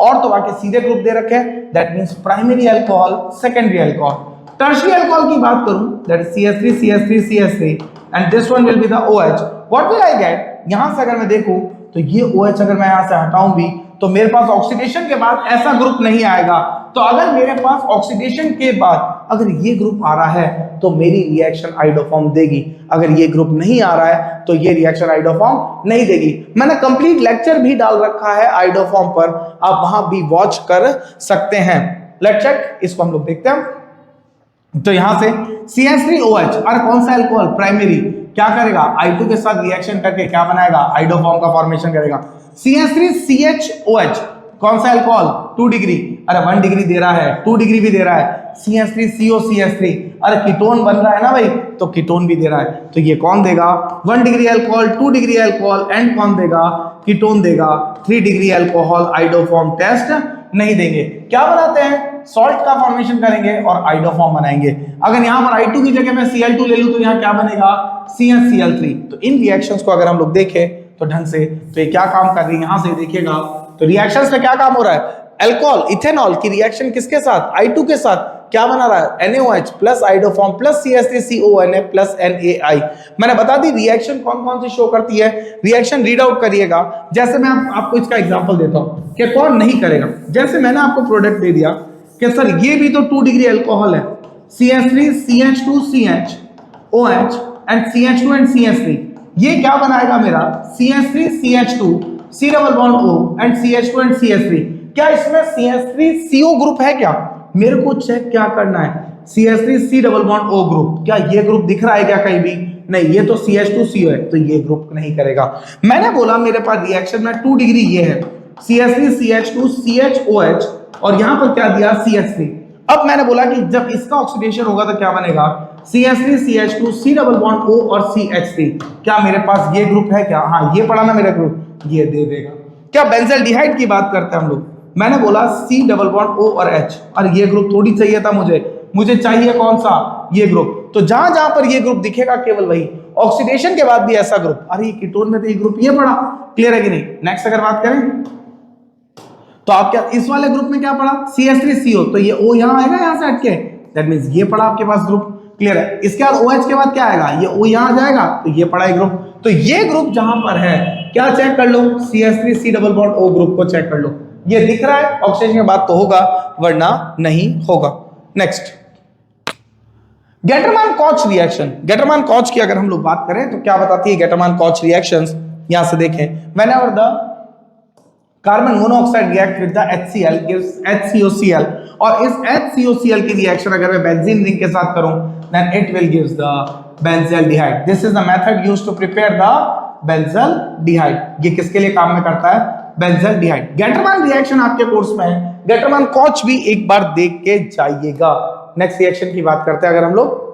Speaker 1: और तो बाकी सीधे ग्रुप दे रखे हैं। That means primary alcohol, secondary alcohol. Tertiary alcohol की बात करूं, that is CH3 CH3 CH3 and this one will be the OH। What will I gate? यहां से अगर मैं देखूं तो ये OH अगर मैं यहां से हटाऊं भी तो मेरे पास ऑक्सीडेशन के बाद ऐसा ग्रुप नहीं आएगा। तो अगर मेरे पास ऑक्सीडेशन के बाद अगर ये ग्रुप आ रहा है तो मेरी रिएक्शन आइडोफॉर्म देगी, अगर ये ग्रुप नहीं आ रहा है तो ये रिएक्शन आइडोफॉर्म नहीं देगी। मैंने कंप्लीट लेक्चर भी डाल रखा है आइडोफॉर्म पर, आप वहां भी वॉच कर सकते हैं। लेट्स चेक, इसको हम लोग देखते हैं। तो यहां से CH3OH, और कौन सा अल्कोहल? प्राइमरी, क्या करेगा? I2 के साथ रिएक्शन करके क्या बनाएगा? आइडोफॉर्म का फॉर्मेशन करेगा। CH3CHOH कौन सा अल्कोहल 2 डिग्री, अरे 1 डिग्री दे रहा है, 2 डिग्री भी दे रहा है, CH3COCH3, अरे कीटोन बन रहा है ना भाई, तो कीटोन भी दे रहा है, तो ये कौन देगा 1 degree alcohol, 2 degree alcohol, and कौन देगा कीटोन देगा, 3 डिग्री अल्कोहल। आइडोफॉर्म टेस्ट नहीं देंगे। क्या बनाते हैं, सॉल्ट का फॉर्मेशन करेंगे और आइडोफॉर्म बनाएंगे। अगर यहाँ पर I2 की जगह मैं Cl2 ले लूं तो यहाँ क्या बनेगा CnCl3। तो इन रिएक्शंस को अगर हम लोग देखें तो ढंग से, तो ये क्या काम कर रही है, यहां से देखिएगा तो रिएक्शंस में क्या काम हो रहा है, अल्कोहल इथेनॉल की रिएक्शन किसके साथ, I2 के साथ, क्या बना रहा है NaOH plus iodoform plus CH3CONA plus NaI। मैंने बता दी रिएक्शन कौन कौन सी शो करती है, रिएक्शन रीड आउट करिएगा। जैसे मैं आपको इसका एग्जांपल देता हूं कि कौन नहीं करेगा। जैसे मैंने आपको प्रोडक्ट दे दिया कि सर ये भी तो 2 डिग्री अल्कोहल है, CH3 CH2 CH OH and CH2 and CH3, ये क्या बनाएगा मेरा CH3 CH2 C double bond O and CH2 and CH3। क्या इसमें CH3CO ग्रुप है क्या, मेरे को चेक क्या करना है, CH3 C double bond O group, क्या ये ग्रुप दिख रहा है क्या कहीं भी, नहीं, ये तो CH2CO है, तो ये ग्रुप नहीं करेगा। मैंने बोला मेरे पास रिएक्शन में 2 डिग्री ये है CH3 CH2 CHOH और यहां पर क्या दिया CH3। अब मैंने बोला कि जब इसका ऑक्सीडेशन होगा तो क्या बनेगा CH3 CH2 C double bond O और CH3। क्या मेरे पास ये ग्रुप है क्या, हाँ ये पड़ा ना मेरा ग्रुप, ये दे देगा। क्या बेंजल्डिहाइड की बात करते हैं हम लोग, मैंने बोला C डबल बॉन्ड O और H, और ये ग्रुप थोड़ी चाहिए था मुझे चाहिए कौन सा, ये ग्रुप। तो जहां जहां पर ये ग्रुप दिखेगा केवल वही, ऑक्सीडेशन के बाद भी ऐसा ग्रुप, अरे ये कीटोन में तो ये ग्रुप ये पड़ा, क्लियर है कि नहीं। नेक्स्ट अगर बात करें तो आप क्या इस वाले ग्रुप में क्या पड़ा CH3CO, तो ये O यहां आएगा, यहां से हटके, दैट मींस ये पड़ा आपके पास ग्रुप, क्लियर है। इसके बाद OH के बाद क्या आएगा, ये O यहां आ जाएगा, तो ये पड़ा है ग्रुप। तो ये ग्रुप जहां पर है क्या चेक कर लो, CH3 C double bond O group को चेक कर लो, ये दिख रहा है, ऑक्सीजन के बाद तो होगा वरना नहीं होगा। नेक्स्ट गेटरमान कॉच रिएक्शन। गेटरमान कॉच की अगर हम लोग बात करें तो क्या बताती है गेटरमान कॉच रिएक्शंस, यहां से देखें, whenever the carbon monoxide react with the HCl gives HCOCl, और इस HCOCl की रिएक्शन अगर मैं बेंजीन रिंग के साथ करूं then it will gives the benzaldehyde। this is the method used to prepare the benzaldehyde। ये किसके लिए काम में करता है, बेंजल्डिहाइड। गेटरमान रिएक्शन आपके कोर्स में है, गेटरमान कॉच भी एक बार देख के जाइएगा। नेक्स्ट रिएक्शन की बात करते हैं अगर हम लोग,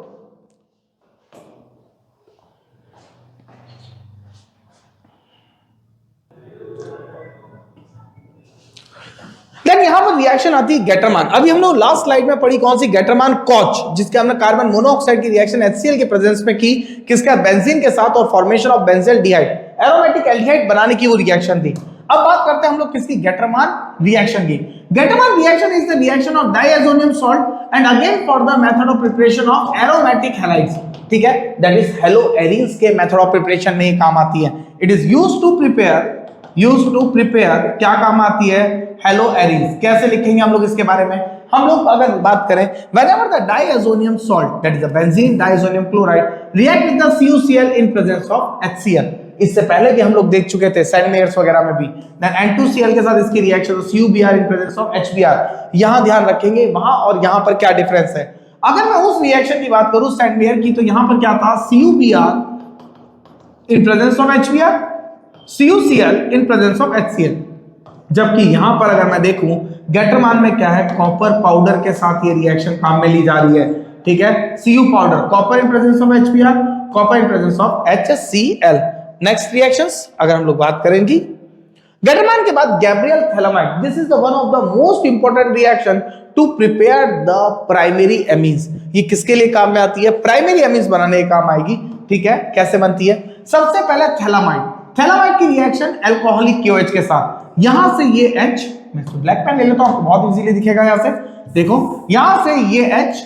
Speaker 1: देन यहां पर रिएक्शन आती है गेटरमान। अभी हम लोग लास्ट स्लाइड में पढ़ी कौन सी, गेटरमान कॉच, जिसके हमने कार्बन मोनोऑक्साइड की रिएक्शन HCl के प्रेजेंस में की, किसका, बेंजीन के साथ, और formation of benzaldehyde, aromatic aldehyde बनाने की वो रिएक्शन थी। अब बात करते हैं हम लोग किसकी, गेटरमान रिएक्शन की। Gattermann reaction is the reaction of diazonium salt and again for the method of preparation of aromatic halides, ठीक है, दैट इज हेलोएरिन्स के मेथड ऑफ प्रिपरेशन में ही काम आती है। It is used to prepare क्या काम आती है, हेलोएरिन्स। कैसे लिखेंगे हम लोग इसके बारे में, हम लोग अगर बात करें, whenever the diazonium salt, that is the benzene diazonium chloride, react with the CuCl in presence of HCl। इससे पहले भी हम लोग देख चुके थे सेंट मेयर्स वगैरह में भी, then N2Cl के साथ इसकी reaction CuBr in presence of HBr। यहां ध्यान रखेंगे वहां और यहां पर क्या डिफरेंस है। अगर मैं उस रिएक्शन की बात करूं सेंट मेयर की, तो यहां पर क्या था, CuBr in presence of HBr, CuCl in presence of HCl। जबकि यहां पर अगर मैं देखूं गेटरमान में क्या है, कॉपर पाउडर के साथ ये रिएक्शन काम में ली जा रही है, ठीक है, Cu powder, copper in presence of HBr, copper in presence of HCl। Next reactions अगर हम लोग बात करेंगे, गेटरमान के बाद Gabriel phthalimide, this is the one of the most important reaction to prepare the primary amines. ये किसके लिए काम में आती है, प्राइमरी एमीन्स बनाने के काम आएगी, ठीक है। कैसे बनती है, सबसे पहले थैलामाइड की रिएक्शन अल्कोहलिक KOH के साथ, यहां से ये H, मैं इसको ब्लैक पेन ले लेता हूं, बहुत इजीली दिखेगा। यहां से देखो, यहां से ये H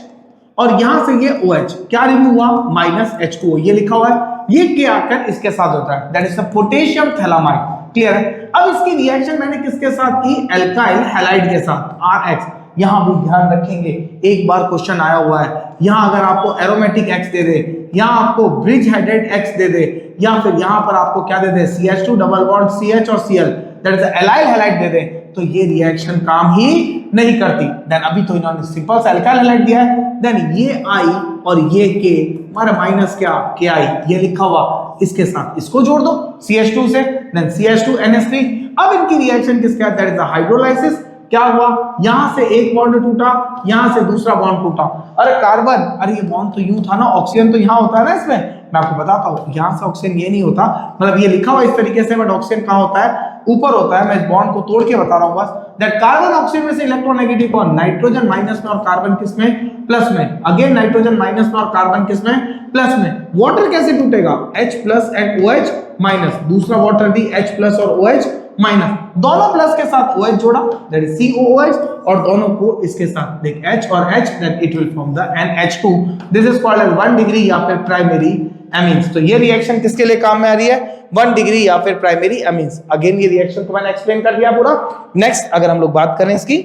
Speaker 1: और यहां से ये OH, क्या रिमूव हुआ, -H2O, ये लिखा हुआ है, ये क्या आकर इसके साथ होता है, that is the potassium phthalimide, clear है। अब इसकी रिएक्शन मैंने किसके साथ की, एल्काइल हैलाइड के साथ, RH। यहां भी ध्यान रखेंगे, एक बार क्वेश्चन आया हुआ है, यहां अगर आपको एरोमेटिक X दे दे, यहां आपको ब्रिज हेडेड X दे दे, या फिर यहां पर आपको क्या दे दे, CH2 डबल बॉन्ड CH और Cl, that is allyl halide दे दे, तो ये रिएक्शन काम ही नहीं करती। देन अभी तो इन्होंने सिंपल सा एल्काइल हैलाइड दिया है, देन ये I और ये K, हमारा माइनस क्या, KI, ये लिखा हुआ, इसके साथ इसको जोड़ दो CH2 से, देन CH2NH3। अब इनकी रिएक्शन किसके साथ, दैट इज द हाइड्रोलाइसिस। क्या हुआ, यहां से एक बॉन्ड टूटा, यहां से दूसरा बॉन्ड टूटा। अरे कार्बन, अरे ये बॉन्ड तो यूं था ना, ऑक्सीजन तो यहां होता है ना इसमें। मैं आपको बताता हूं, यहां से ऑक्सीजन ये नहीं होता, मतलब ये लिखा हुआ इस तरीके से, बट ऑक्सीजन कहां होता है, ऊपर होता है। मैं इस बॉन्ड को तोड़ के बता रहा हूं बस। दैट कार्बन ऑक्सीजन में से इलेक्ट्रोनेगेटिव बॉन्ड, नाइट्रोजन माइनस में और कार्बन किस में, प्लस में। अगेन नाइट्रोजन माइनस में और कार्बन किस में, प्लस में। वाटर कैसे टूटेगा, H plus and OH minus, दूसरा वाटर भी H प्लस और OH माइनस, दोनों प्लस के साथ OH जोड़ा, दैट इज COOH, और दोनों को इसके साथ देख H और H, then it will form the NH2। This is called as 1 degree या फिर प्राइमरी एमीन्स। तो ये रिएक्शन किसके लिए काम में आ रही है, 1 डिग्री या फिर प्राइमरी एमीन्स। अगेन ये रिएक्शन को मैंने एक्सप्लेन कर दिया पूरा। नेक्स्ट अगर हम लोग बात करें इसकी,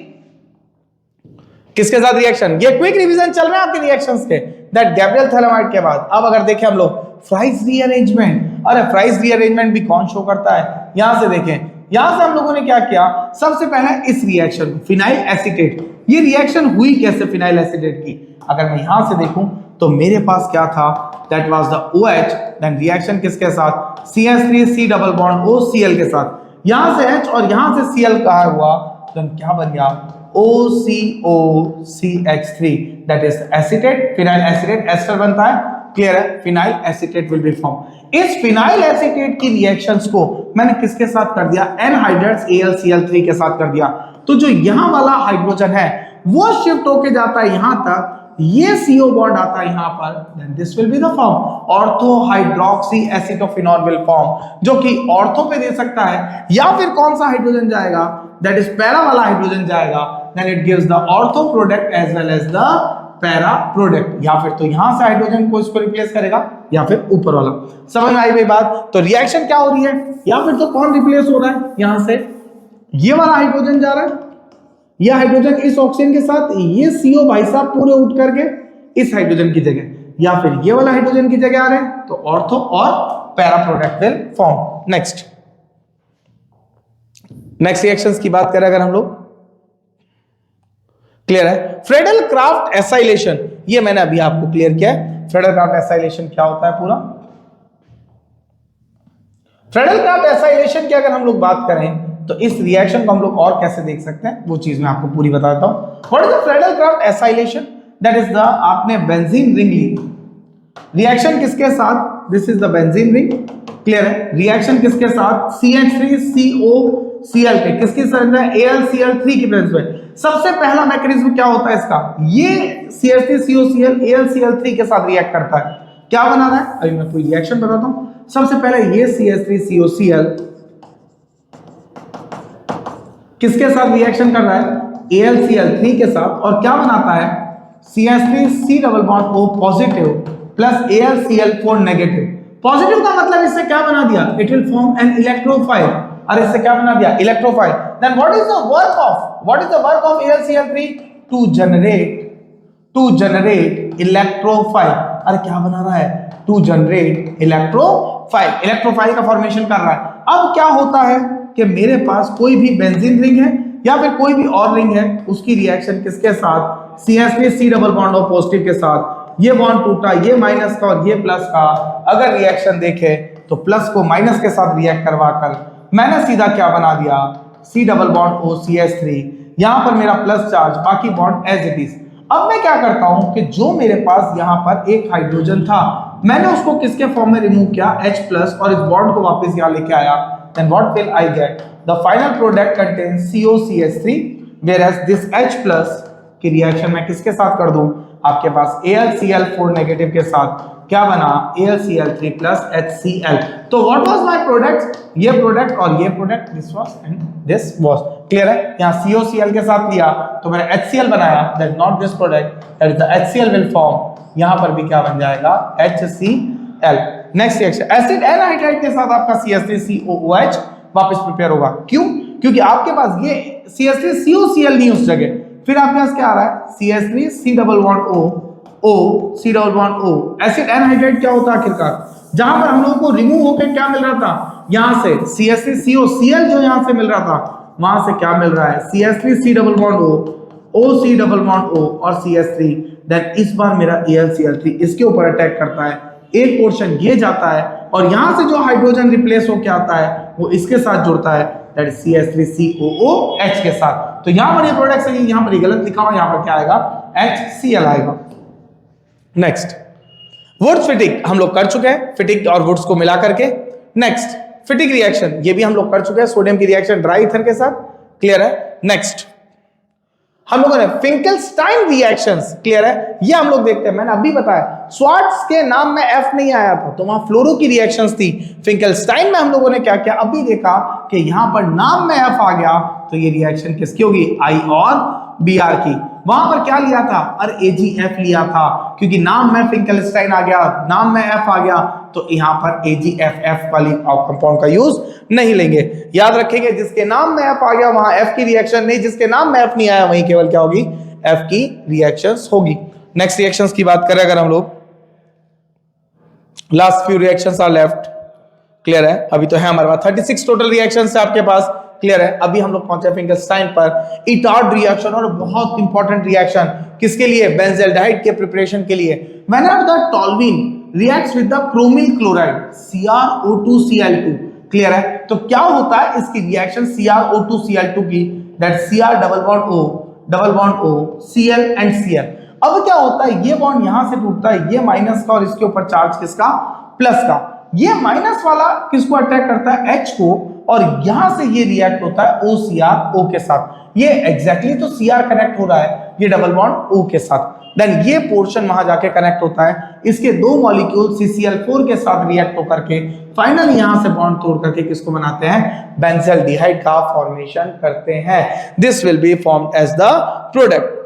Speaker 1: किसके साथ रिएक्शन, ये क्विक रिवीजन चल रहा है आपके रिएक्शंस के, दैट गैब्रियल थैलामाइड के बाद। अब अगर देखें हम लोग फ्राइज रीअरेंजमेंट, अरे फ्राइज रीअरेंजमेंट भी कौन शो करता है, यहां से देखें, यहां से हम लोगों ने क्या किया, सबसे पहले इस रिएक्शन फिनाइल एसीटेट, ये रिएक्शन हुई कैसे फिनाइल एसीटेट की। अगर मैं यहां से देखूं तो मेरे पास क्या था, that was the OH, then reaction किसके साथ, CH3 C double bond OCl के साथ, यहां से H और यहां से Cl कहा हुआ, देन क्या बन गया, OCOCH3, that is acetate, phenyl acetate, ester बनता है, क्लियर है, phenyl acetate will be form. इस फिनाइल एसीटेट की रिएक्शंस को मैंने किसके साथ कर दिया, एनहाइड्राइड्स AlCl3 के साथ कर दिया। तो जो यहां वाला हाइड्रोजन है वो शिफ्ट होके जाता है यहां तक, ये CO बॉन्ड आता है यहां पर, then this will be the form, ortho hydroxy acetophenol will form, जो कि ऑर्थो पे दे सकता है, या फिर कौन सा हाइड्रोजन जाएगा, दैट इज पैरा वाला हाइड्रोजन जाएगा, then it gives the ortho product as well as the para product, या फिर तो यहां से हाइड्रोजन को इसको रिप्लेस करेगा या फिर ऊपर वाला। समझ में आई मेरी बात। तो रिएक्शन क्या हो रही है, या फिर तो कौन रिप्लेस हो रहा है, यहां से ये वाला हाइड्रोजन जा रहा है, ये हाइड्रोजन इस ऑक्सीजन के साथ, ये CO भाई साहब पूरे उठ करके इस हाइड्रोजन की जगह, या फिर ये वाला हाइड्रोजन की जगह आ रहे हैं, तो ऑर्थो और para product will form. Next reactions की बात करें अगर हम लोग, क्लियर है, फ्रेडल क्राफ्ट एसाइलेशन, ये मैंने अभी आपको क्लियर किया है। फ्रेडल क्राफ्ट एसाइलेशन क्या होता है पूरा, फ्रेडल क्राफ्ट एसाइलेशन की अगर हम लोग बात करें तो इस रिएक्शन को हम लोग और कैसे देख सकते हैं, वो चीज मैं आपको पूरी बताता हूं। What is the Friedel Crafts acylation, that is the, आपने बेंजीन रिंग ली, रिएक्शन किसके साथ, this is the benzene ring, clear है, रिएक्शन किसके साथ, CH3COCl के, किसकी साथ है, AlCl3 की प्रेजेंस में। सबसे पहला मैकेनिज्म क्या होता है इसका, ये CH3COCl AlCl3 के साथ रिएक्ट करता है, क्या बना रहा है, अभी मैं कोई रिएक्शन बताता हूं। सबसे पहले ये CH3COCl किसके साथ रिएक्शन कर रहा है, AlCl3 के साथ, और क्या बनाता है, CH3C double bond O positive plus AlCl4 negative. Positive का मतलब इससे क्या बना दिया, it will form an electrophile, और इससे क्या बना दिया, electrophile. Then what is the work of AlCl3, to generate electrophile. अरे क्या बना रहा है, टू जनरेट इलेक्ट्रोफाइल का फॉर्मेशन कर रहा है। अब क्या होता है कि मेरे पास कोई भी बेंजीन रिंग है या फिर कोई भी और रिंग है, उसकी रिएक्शन किसके साथ, CH3C डबल बॉन्ड और पॉजिटिव के साथ, ये बॉन्ड टूटा, ये माइनस का और ये प्लस का। अगर रिएक्शन देखे तो प्लस को माइनस के साथ रिएक्ट करवाकर मैंने सीधा क्या बना दिया, C double bond O CH3, यहां पर मेरा प्लस चार्ज, बाकी बॉन्ड एज इट इज। अब मैं क्या करता हूं कि जो मेरे पास यहां पर एक हाइड्रोजन था, मैंने उसको किसके फॉर्म में रिमूव किया, H प्लस, और इस बॉन्ड को वापस यहां लेके आया। Then what will I get? The final product contains COCH3, whereas this H plus की रिएक्शन मैं किसके साथ कर दूं, आपके पास AlCl4 नेगेटिव के साथ क्या बना, AlCl3 plus HCl। तो what was my product, ये प्रोडक्ट और ये product, this was and this was, clear है। यहाँ COCl के साथ लिया तो मैंने HCl बनाया, that is not this product, that is the HCl will form, यहाँ पर भी क्या बन जाएगा, HCl। Next reaction, acid anhydride के साथ आपका CH3COOH वापस प्रिपेयर होगा। क्यों, क्योंकि आपके पास ये CH3COCl नहीं उस जगह, फिर आपके पास क्या आ रहा है, CH3C double bond O C double bond O। Acid anhydride क्या होता है आखिरकार, जहां पर हम लोगों को रिमूव होकर क्या मिल रहा था, यहां से CH3COCl जो यहां से मिल रहा था, वहां से क्या मिल रहा है, CH3C double bond O C double bond O और CH3। देन इस बार मेरा AlCl3 इसके ऊपर अटैक करता है, एक पोर्शन ये जाता है और यहां से जो हाइड्रोजन रिप्लेस होकर आता है वो इसके साथ जुड़ता है, दैट इज CH3COOH के साथ। तो यहां पर ये प्रोडक्ट है, यहां पर ये गलत लिखा हुआ, यहां पर क्या आएगा HCl आएगा। नेक्स्ट वुड्स फिटिक हम लोग कर चुके हैं, फिटिक और वुड्स को मिला करके। नेक्स्ट फिटिक रिएक्शन ये भी हम लोग कर चुके हैं, सोडियम की रिएक्शन ड्राई ईथर के साथ, क्लियर है। नेक्स्ट हम लोगों ने फिंकलस्टाइन रिएक्शंस, क्लियर है, ये हम लोग देखते हैं। मैंने अभी बताया स्वार्ट्स के नाम में एफ नहीं आया था तो वहां फ्लोरो की रिएक्शंस थी। फिंकलस्टाइन में हम लोगों ने क्या किया, अभी देखा कि यहां पर नाम में एफ आ गया तो ये रिएक्शन किसकी होगी, आई और Br की। वहां पर क्या लिया था, और AgF लिया था, क्योंकि नाम में फिंकलस्टाइन आ गया, नाम में F आ गया, तो यहां पर AgFF वाली कंपाउंड का यूज नहीं लेंगे। याद रखेंगे जिसके नाम में F आ गया वहां F की रिएक्शन नहीं, जिसके नाम में F नहीं आया वहीं केवल क्या होगी, F की रिएक्शंस होगी। नेक्स्ट रिएक्शंस की बात करें अगर हम लोग, last few reactions are left, clear है। अभी तो है हमारे पास 36 टोटल रिएक्शंस है आपके पास, क्लियर है। अभी हम लोग पहुंचे फिंकलस्टाइन पर, इटार्ड रिएक्शन, और बहुत इंपॉर्टेंट रिएक्शन किसके लिए, बेंजल्डिहाइड के प्रिपरेशन के लिए। Whenever the toluene reacts with the chromyl chloride CrO2Cl2, clear है, तो क्या होता है इसकी रिएक्शन CrO2Cl2 की, that Cr double bond O Cl and Cl। अब क्या होता है, ये बॉन्ड यहां से टूटता है, ये माइनस का, और इसके ऊपर चार्ज किसका, प्लस का। ये माइनस वाला किसको अटैक करता है, H को, और यहां से ये रिएक्ट होता है OCr O के साथ। ये एग्जैक्टली तो Cr कनेक्ट हो रहा है ये डबल बॉन्ड O के साथ, देन ये पोर्शन वहां जाके कनेक्ट होता है, इसके दो मॉलिक्यूल CCl4 के साथ रिएक्ट होकर के फाइनली यहां से बॉन्ड तोड़ करके किसको बनाते हैं, बेंजल्डिहाइड का फॉर्मेशन करते हैं। This will be formed as the product.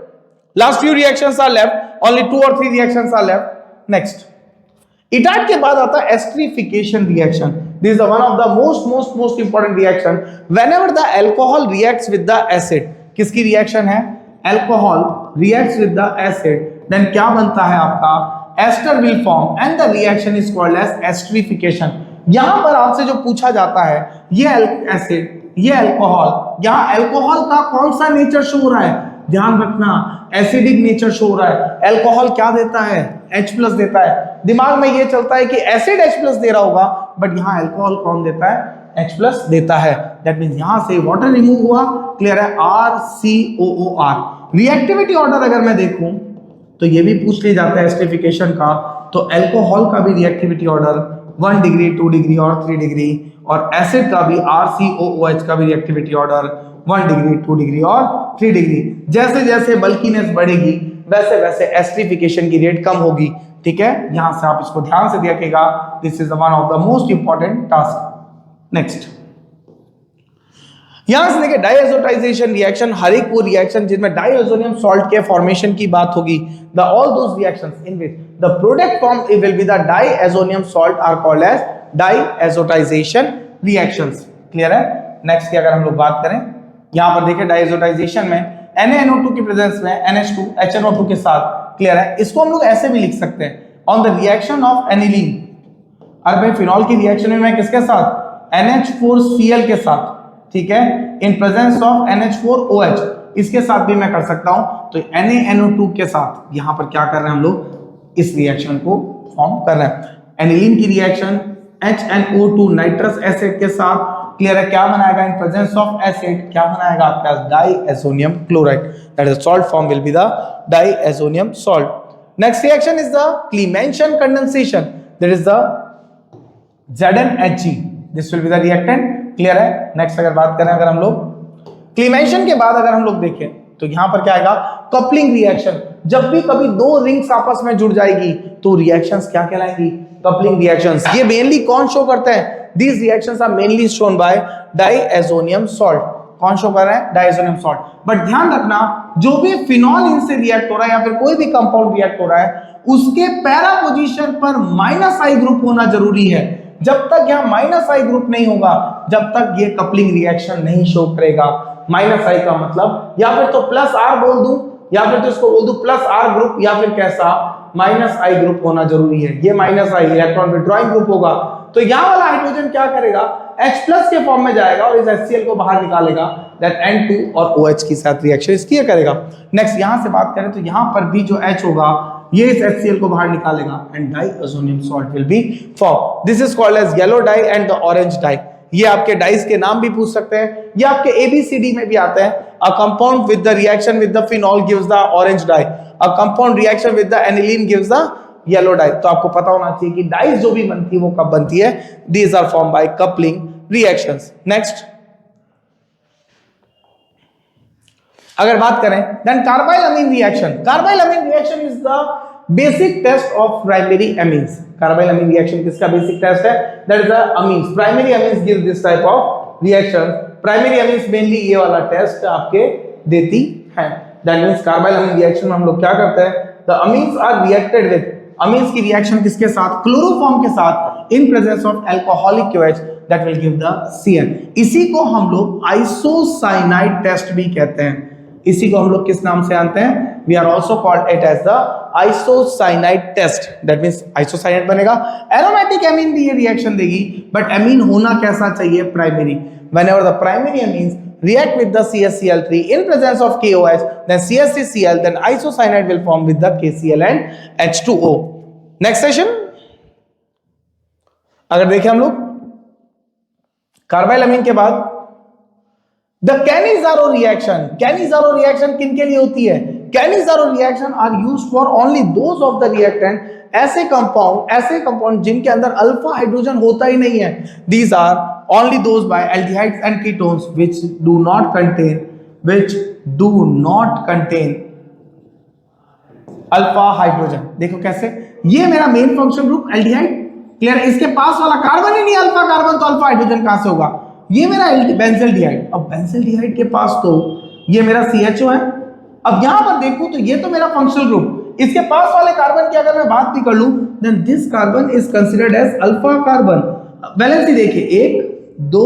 Speaker 1: Last few reactions are left, only 2 or 3 reactions are left. Next Etard के बाद आता है esterification reaction. This is one of the most important reaction. Whenever the alcohol reacts with the acid, किसकी reaction है, alcohol reacts with the acid, then क्या बनता है आपका, ester will form and the reaction is called as esterification. यहां पर आपसे जो पूछा जाता है, ये एसिड, ये अल्कोहल, यहां अल्कोहल का कौन सा नेचर शो हो रहा है, ध्यान रखना एसिडिक नेचर शो हो रहा है। अल्कोहल क्या देता है, H+ देता है। दिमाग में ये चलता है कि एसिड H+ दे रहा होगा, बट यहां अल्कोहल कौन देता है, H+ देता है। दैट मींस यहां से वाटर रिमूव हुआ, क्लियर है, RCOOR। रिएक्टिविटी ऑर्डर अगर मैं देखूं तो ये भी पूछ लिया जाता है एस्टरिफिकेशन का, तो अल्कोहल का भी रिएक्टिविटी ऑर्डर 1 डिग्री, 2 डिग्री और 3 डिग्री, और एसिड का भी RCOOH का भी रिएक्टिविटी ऑर्डर 1 डिग्री, 2 डिग्री और 3 डिग्री। जैसे जैसे बल्कीनेस बढ़ेगी वैसे वैसे एस्टरिफिकेशन की रेट कम होगी, ठीक है। यहां से आप इसको ध्यान से देखिएगा, this is one of the most important task. Next यहां से देखिए डाइएजोटाइजेशन रिएक्शन, हर एक वो रिएक्शन जिसमें डाइएजोनियम सॉल्ट के फॉर्मेशन की बात होगी, the all those reactions in which the product form will be the diazonium salt are called as diazotization reactions, clear है। नेक्स्ट की अगर हम लोग बात करें, यहां पर देखिए डाइएजोटाइजेशन में NaNO2 की प्रेजेंस में NH2 HNO2 के साथ, क्लियर है, इसको हम लोग ऐसे भी लिख सकते हैं, on the reaction of aniline, अरे फिनॉल की रिएक्शन में मैं किसके साथ, NH4Cl के साथ, ठीक है, इन प्रेजेंस ऑफ NH4OH, इसके साथ भी मैं कर सकता हूं। तो NaNO2 के साथ यहां पर क्या कर रहे हैं हम लोग, इस रिएक्शन को फॉर्म कर रहे हैं। एनिलीन की रिएक्शन HNO2 नाइट्रस एसिड के साथ, क्लियर है, क्या बनाएगा, इन प्रेजेंस ऑफ एसिड क्या बनाएगा आपका, diazonium chloride, that is salt form will be the diazonium salt. Next reaction is the क्लीमेंशन condensation, that is the ZnHg, this will be the reactant, clear है। Next अगर बात करें अगर हम लोग क्लीमेंशन के बाद अगर हम लोग देखें तो यहां पर क्या आएगा, कपलिंग रिएक्शन। जब भी कभी दो रिंग्स आपस में जुड़ जाएगी तो रिएक्शंस क्या कहलाएंगी, कपलिंग रिएक्शंस। ये मेनली कौन शो करते हैं, these reactions are mainly shown by diazonium salt। कौन शो कर रहा है, डाइएजोनियम सॉल्ट। बट ध्यान रखना जो भी फिनॉल इनसे रिएक्ट हो रहा है या फिर कोई भी कंपाउंड रिएक्ट हो रहा है, उसके पैरा पोजीशन पर -I ग्रुप होना जरूरी है। जब तक यहाँ -I ग्रुप नहीं होगा, जब तक ये कपलिंग रिएक्शन नहीं शो करेगा। -I का मतलब या फिर तो +R बोल दूं, या फिर तो इसको बोल दूं +R ग्रुप, या फिर कैसा -I ग्रुप होना जरूरी है। ये -I इलेक्ट्रॉन विड्रॉइंग ग्रुप होगा, तो यहां वाला हाइड्रोजन क्या करेगा, H+ के फॉर्म में जाएगा और इस HCl को बाहर निकालेगा, दैट N2 और OH के साथ रिएक्शन इसकी करेगा। नेक्स्ट यहां से बात करें तो यहां पर भी जो H होगा ये इस HCl को बाहर निकालेगा and diazonium salt will be form. This is called as yellow dye and the orange dye. ये आपके डाइस के नाम भी पूछ सकते हैं, ये आपके ABCD में भी आते हैं। A compound with the reaction with the phenol gives the orange dye, a compound reaction with the aniline gives the yellow dye. तो आपको पता होना चाहिए कि डाइस जो भी बनती है वो कब बनती है, these are form by coupling reactions. Next अगर बात करें then carbylamine reaction. Carbylamine reaction is the basic test of primary amines. Carbylamine reaction किसका बेसिक टेस्ट है? That is the amines. Primary amines give this type of reaction. Primary amines mainly ये वाला test आपके देती है। That means carbylamine reaction में हम लोग क्या करते हैं, the amines are reacted with, amines की रिएक्शन किसके साथ? क्लोरोफॉर्म के साथ इन presence of alcoholic QH that will give the CN। इसी को हम लोग आइसोसाइनाइड टेस्ट भी कहते हैं। इसी को हम लोग किस नाम से जानते हैं? We are also called it as the isocyanide test. That means isocyanide बनेगा। एरोमेटिक एमीन भी ये रिएक्शन देगी, बट एमीन होना कैसा चाहिए? Primary. Whenever the primary amines react with the CaCl3 in presence of KOH, then CaCCl, then isocyanide will form with the KCl and H2O. Next session अगर देखें हम लोग कार्बाइल अमीन के बाद the Cannizzaro reaction. Cannizzaro reaction किन के लिए होती है? Cannizzaro reaction are used for only those of the reactant, ऐसे कंपाउंड जिनके अंदर अल्फा हाइड्रोजन होता ही नहीं है। These are only those by aldehydes and ketones which do not contain alpha hydrogen. देखो कैसे, ये मेरा main function group aldehyde, clear. इसके पास वाला कार्बन ही नहीं अल्फा कार्बन, तो अल्फा हाइड्रोजन कहां से होगा? ये मेरा बेंजल्डिहाइड। अब बेंजल्डिहाइड के पास तो ये मेरा CHO है। अब यहां पर देखूं तो ये तो मेरा फंक्शनल ग्रुप, इसके पास वाले कार्बन की अगर मैं बात भी कर लूं then this carbon is considered as alpha carbon. Valency देखिए 1 2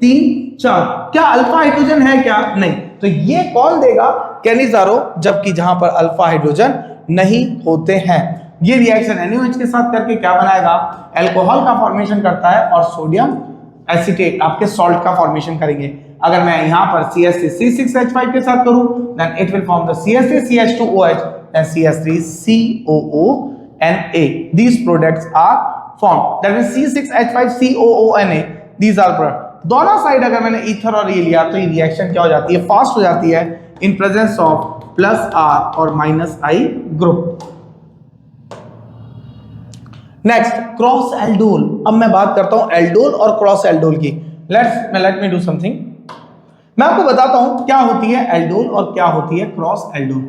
Speaker 1: 3 4, क्या अल्फा हाइड्रोजन है क्या? नहीं। तो ये कौन देगा? कैनिज़ारो, जबकि जहां पर अल्फा हाइड्रोजन नहीं होते हैं। ये रिएक्शन NaOH के साथ करके क्या बनाएगा? अल्कोहल का फॉर्मेशन करता है और सोडियम एसीटेट आपके सॉल्ट का फॉर्मेशन करेंगे। अगर मैं यहां पर CH3C6H5 के साथ करूं then it will form the CH3CH2OH and CH3COONA। these products are formed, that means C6H5COONA, these are product। दोनों साइड अगर मैंने ईथर और ये लिया तो ये रिएक्शन क्या हो जाती है? फास्ट हो जाती है इन प्रेजेंस ऑफ +R और -I group. Next cross aldol. अब मैं बात करता हूं एल्डोल और क्रॉस एल्डोल की। Let me do something. मैं आपको बताता हूं क्या होती है एल्डोल और क्या होती है क्रॉस एल्डोल।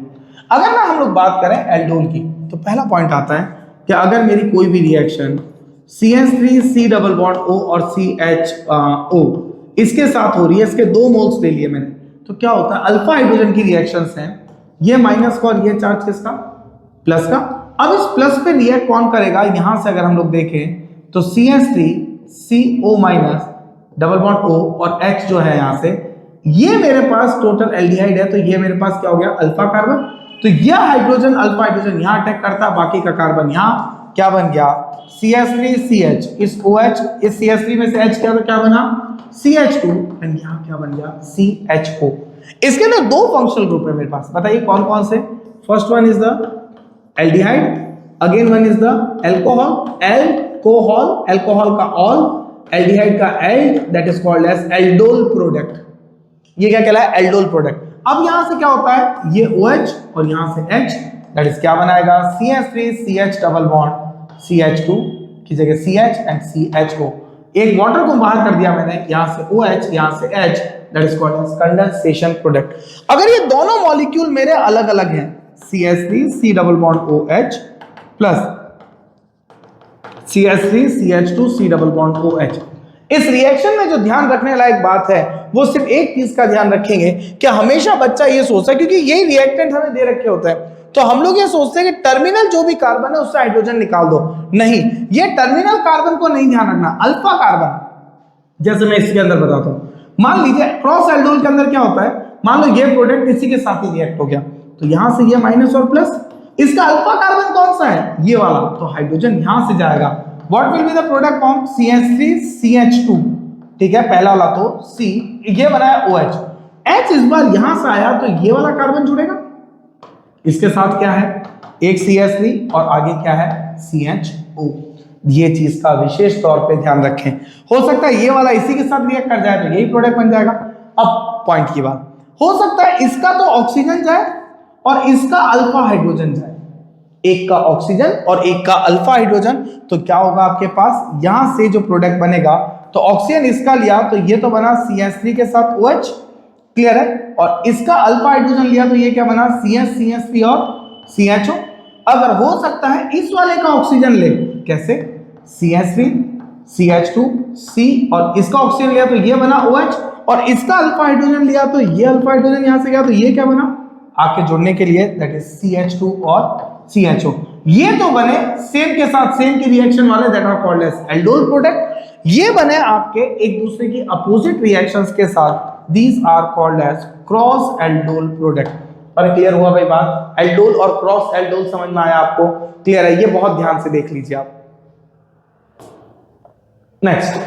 Speaker 1: अगर ना हम लोग बात करें एल्डोल की तो पहला पॉइंट आता है कि अगर मेरी कोई भी रिएक्शन CH3 C++ O और CHO इसके साथ हो रही है, इसके 2 मोल्स ले लिए मैंने, तो क्या होता है? अल्फा हाइड्रोजन की रिएक्शंस हैं, ये माइनस का और ये चार्ज किसका? प्लस का। अब इस प्लस पे रिएक्ट कौन करेगा? यहां से अगर हम लोग देखें तो CH3 CO- O और H जो है यहां से, ये मेरे पास टोटल एल्डिहाइड है, तो ये मेरे पास क्या हो गया? Alpha carbon. तो यह हाइड्रोजन अल्फा हाइड्रोजन यहां अटैक करता, बाकी का कार्बन यहां क्या बन गया? CH3CH, इस OH इस CH3 में से H क्या बना? CH2 एंड यहां क्या बन गया? CHO। इसके अंदर 2 फंक्शनल ग्रुप है मेरे पास, बताइए कौन कौन से? First one is the aldehyde, again one is the alcohol का ऑल, एल्डिहाइड का ald, that is called as aldol product. ये क्या कहलाए? Aldol product. अब यहां से क्या होता है? ये OH और यहां से H, दैट इज क्या बनाएगा? CH3CH CH2 की जगह CH एंड CHO। एक वाटर को बाहर कर दिया मैंने, यहां से OH यहां से H, that is called as condensation product. अगर ये दोनों मॉलिक्यूल मेरे अलग अलग हैं, CH3 C++OH plus CH3 CH2 C++OH, इस रिएक्शन में जो ध्यान रखने लायक बात है वो सिर्फ एक चीज का ध्यान रखेंगे कि हमेशा बच्चा ये सोचता है, क्योंकि यही रिएक्टेंट हमें दे रखे होते हैं, तो हम लोग ये सोचते हैं कि टर्मिनल जो भी कार्बन है उससे हाइड्रोजन निकाल दो। नहीं, ये टर्मिनल कार्बन को नहीं ध्यान रखना, अल्फा कार्बन। जैसे मैं इसके अंदर बताता हूं, मान लीजिए क्रॉस एल्डोल के अंदर क्या होता है, मान लो ये प्रोडक्ट इसी के साथ ही रिएक्ट हो गया, तो यहां से ये माइनस और प्लस, इसका अल्फा कार्बन कौन सा है? ये वाला, तो हाइड्रोजन यहां से जाएगा। What will be the product form? CH3CH2, ठीक है, पहला वाला तो C, ये बनाया OH, H इस बार यहां से आया तो ये वाला कार्बन जुड़ेगा, इसके साथ क्या है? एक CH3 और आगे क्या है CHO। ये चीज का विशेष तौर पे ध्यान रखें। हो सकता है ये वाला इसी के साथ रिएक्ट कर जाए तो यही प्रोडक्ट बन जाएगा। अब पॉइंट की बात, हो सकता है इसका तो ऑक्सीजन जाए और इसका अल्फा हाइड्रोजन जाए, एक का ऑक्सीजन और एक का अल्फा हाइड्रोजन, तो क्या होगा आपके पास यहां से जो प्रोडक्ट बनेगा, तो ऑक्सीजन इसका लिया तो ये तो बना CH3 के साथ OH, क्लियर है, और इसका अल्फा हाइड्रोजन लिया तो ये क्या बना CH3 और CHO। अगर हो सकता है इस वाले का ऑक्सीजन ले, कैसे CH3 CH2 C और इसका ऑक्सीजन लिया तो ये बना OH, और इसका अल्फा हाइड्रोजन लिया तो ये अल्फा हाइड्रोजन यहां से गया तो ये क्या बना आके जुड़ने के लिए, दैट इज CH2 और CHO। ये तो बने सेम के साथ सेम की रिएक्शन वाले, that are called as aldol product. ये बने आपके एक दूसरे की अपोजिट रिएक्शंस के साथ, these are called as cross aldol product. और क्लियर हुआ भाई बात, एल्डोल और क्रॉस एल्डोल समझ में आया आपको, क्लियर है, ये बहुत ध्यान से देख लीजिए आप। नेक्स्ट,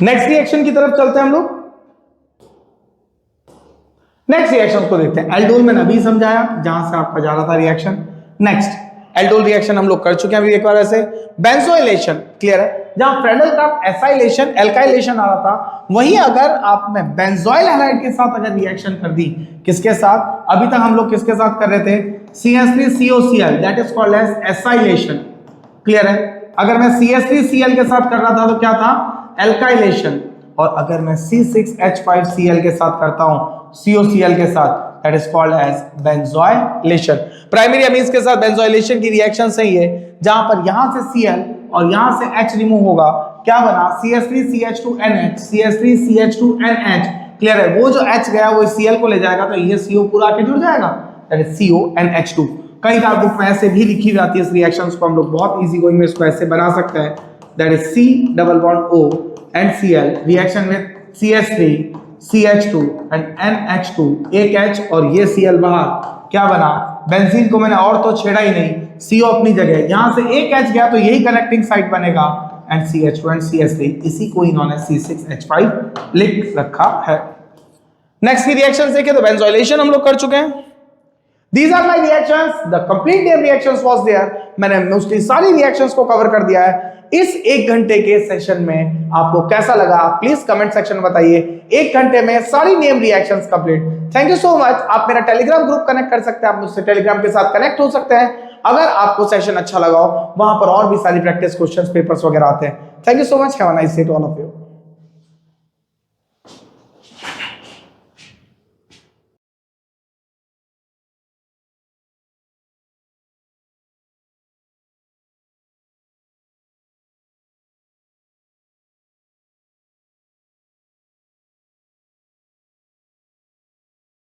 Speaker 1: नेक्स्ट रिएक्शन की तरफ चलते हैं हम लोग। नेक्स्ट रिएक्शन को देखते हैं। एल्डोल मैंने अभी समझाया जहां से आपका जा रहा था रिएक्शन। नेक्स्ट एल्डोल रिएक्शन हम लोग कर चुके हैं अभी एक बार ऐसे। बेंजोइलेशन, क्लियर है, जहां फ्रेडल का एसाइलेशन एल्काइलेशन आ रहा था, वहीं अगर आप में बेंजोइल हैलाइड के साथ अगर रिएक्शन कर दी, किसके साथ, अभी तक हम लोग किसके साथ कर रहे थे, CH3COCl, that is called as acylation, clear है। अगर मैं CH3Cl के साथ कर रहा था तो क्या था, एल्काइलेशन, और अगर मैं C6H5Cl के साथ करता हूं COCl के साथ, that is called as benzoylation. Primary amines के साथ बेंजोइलेशन की रिएक्शन सही है, जहां पर यहां से Cl और यहां से H रिमूव होगा, क्या बना CH3CH2NH, CH3CH2NH, क्लियर है। वो जो H गया वो Cl को ले जाएगा तो ये CO पूरा आके जुड़ जाएगा, दैट इज CONH2। कई बार बुक में ऐसे भी लिखी जाती है इस रिएक्शंस को, हम लोग बहुत इजी गोइंग में इसको ऐसे बना सकते हैं, that is C double bond O and Cl reaction में CH3 CH2 एंड NH2, एक H और ये Cl बाहर, क्या बना, बेंजीन को मैंने और तो छेड़ा ही नहीं, CO अपनी जगह, यहां से एक H गया तो यही कनेक्टिंग साइड बनेगा, एंड CH2 एंड CH3, इसी को इन्होंने C6H5 लिख रखा है। नेक्स्ट की रिएक्शन देखें तो बेंजोइलेशन हम लोग कर चुके हैं। These are my reactions, the complete name reactions was there। मैंने मोस्टली सारी रिएक्शंस को कवर कर दिया है। इस 1 घंटे के सेशन में आपको कैसा लगा प्लीज कमेंट सेक्शन में बताइए। 1 घंटे में सारी name reactions complete. Thank you so much. आप मेरा टेलीग्राम ग्रुप कनेक्ट कर सकते हैं, आप मुझसे टेलीग्राम के साथ कनेक्ट हो सकते हैं। अगर आपको सेशन अच्छा लगा हो, वहां पर और भी सारी प्रैक्टिस क्वेश्चंस पेपर्स वगैरह आते हैं। Thank you so much, have a nice day to all of you.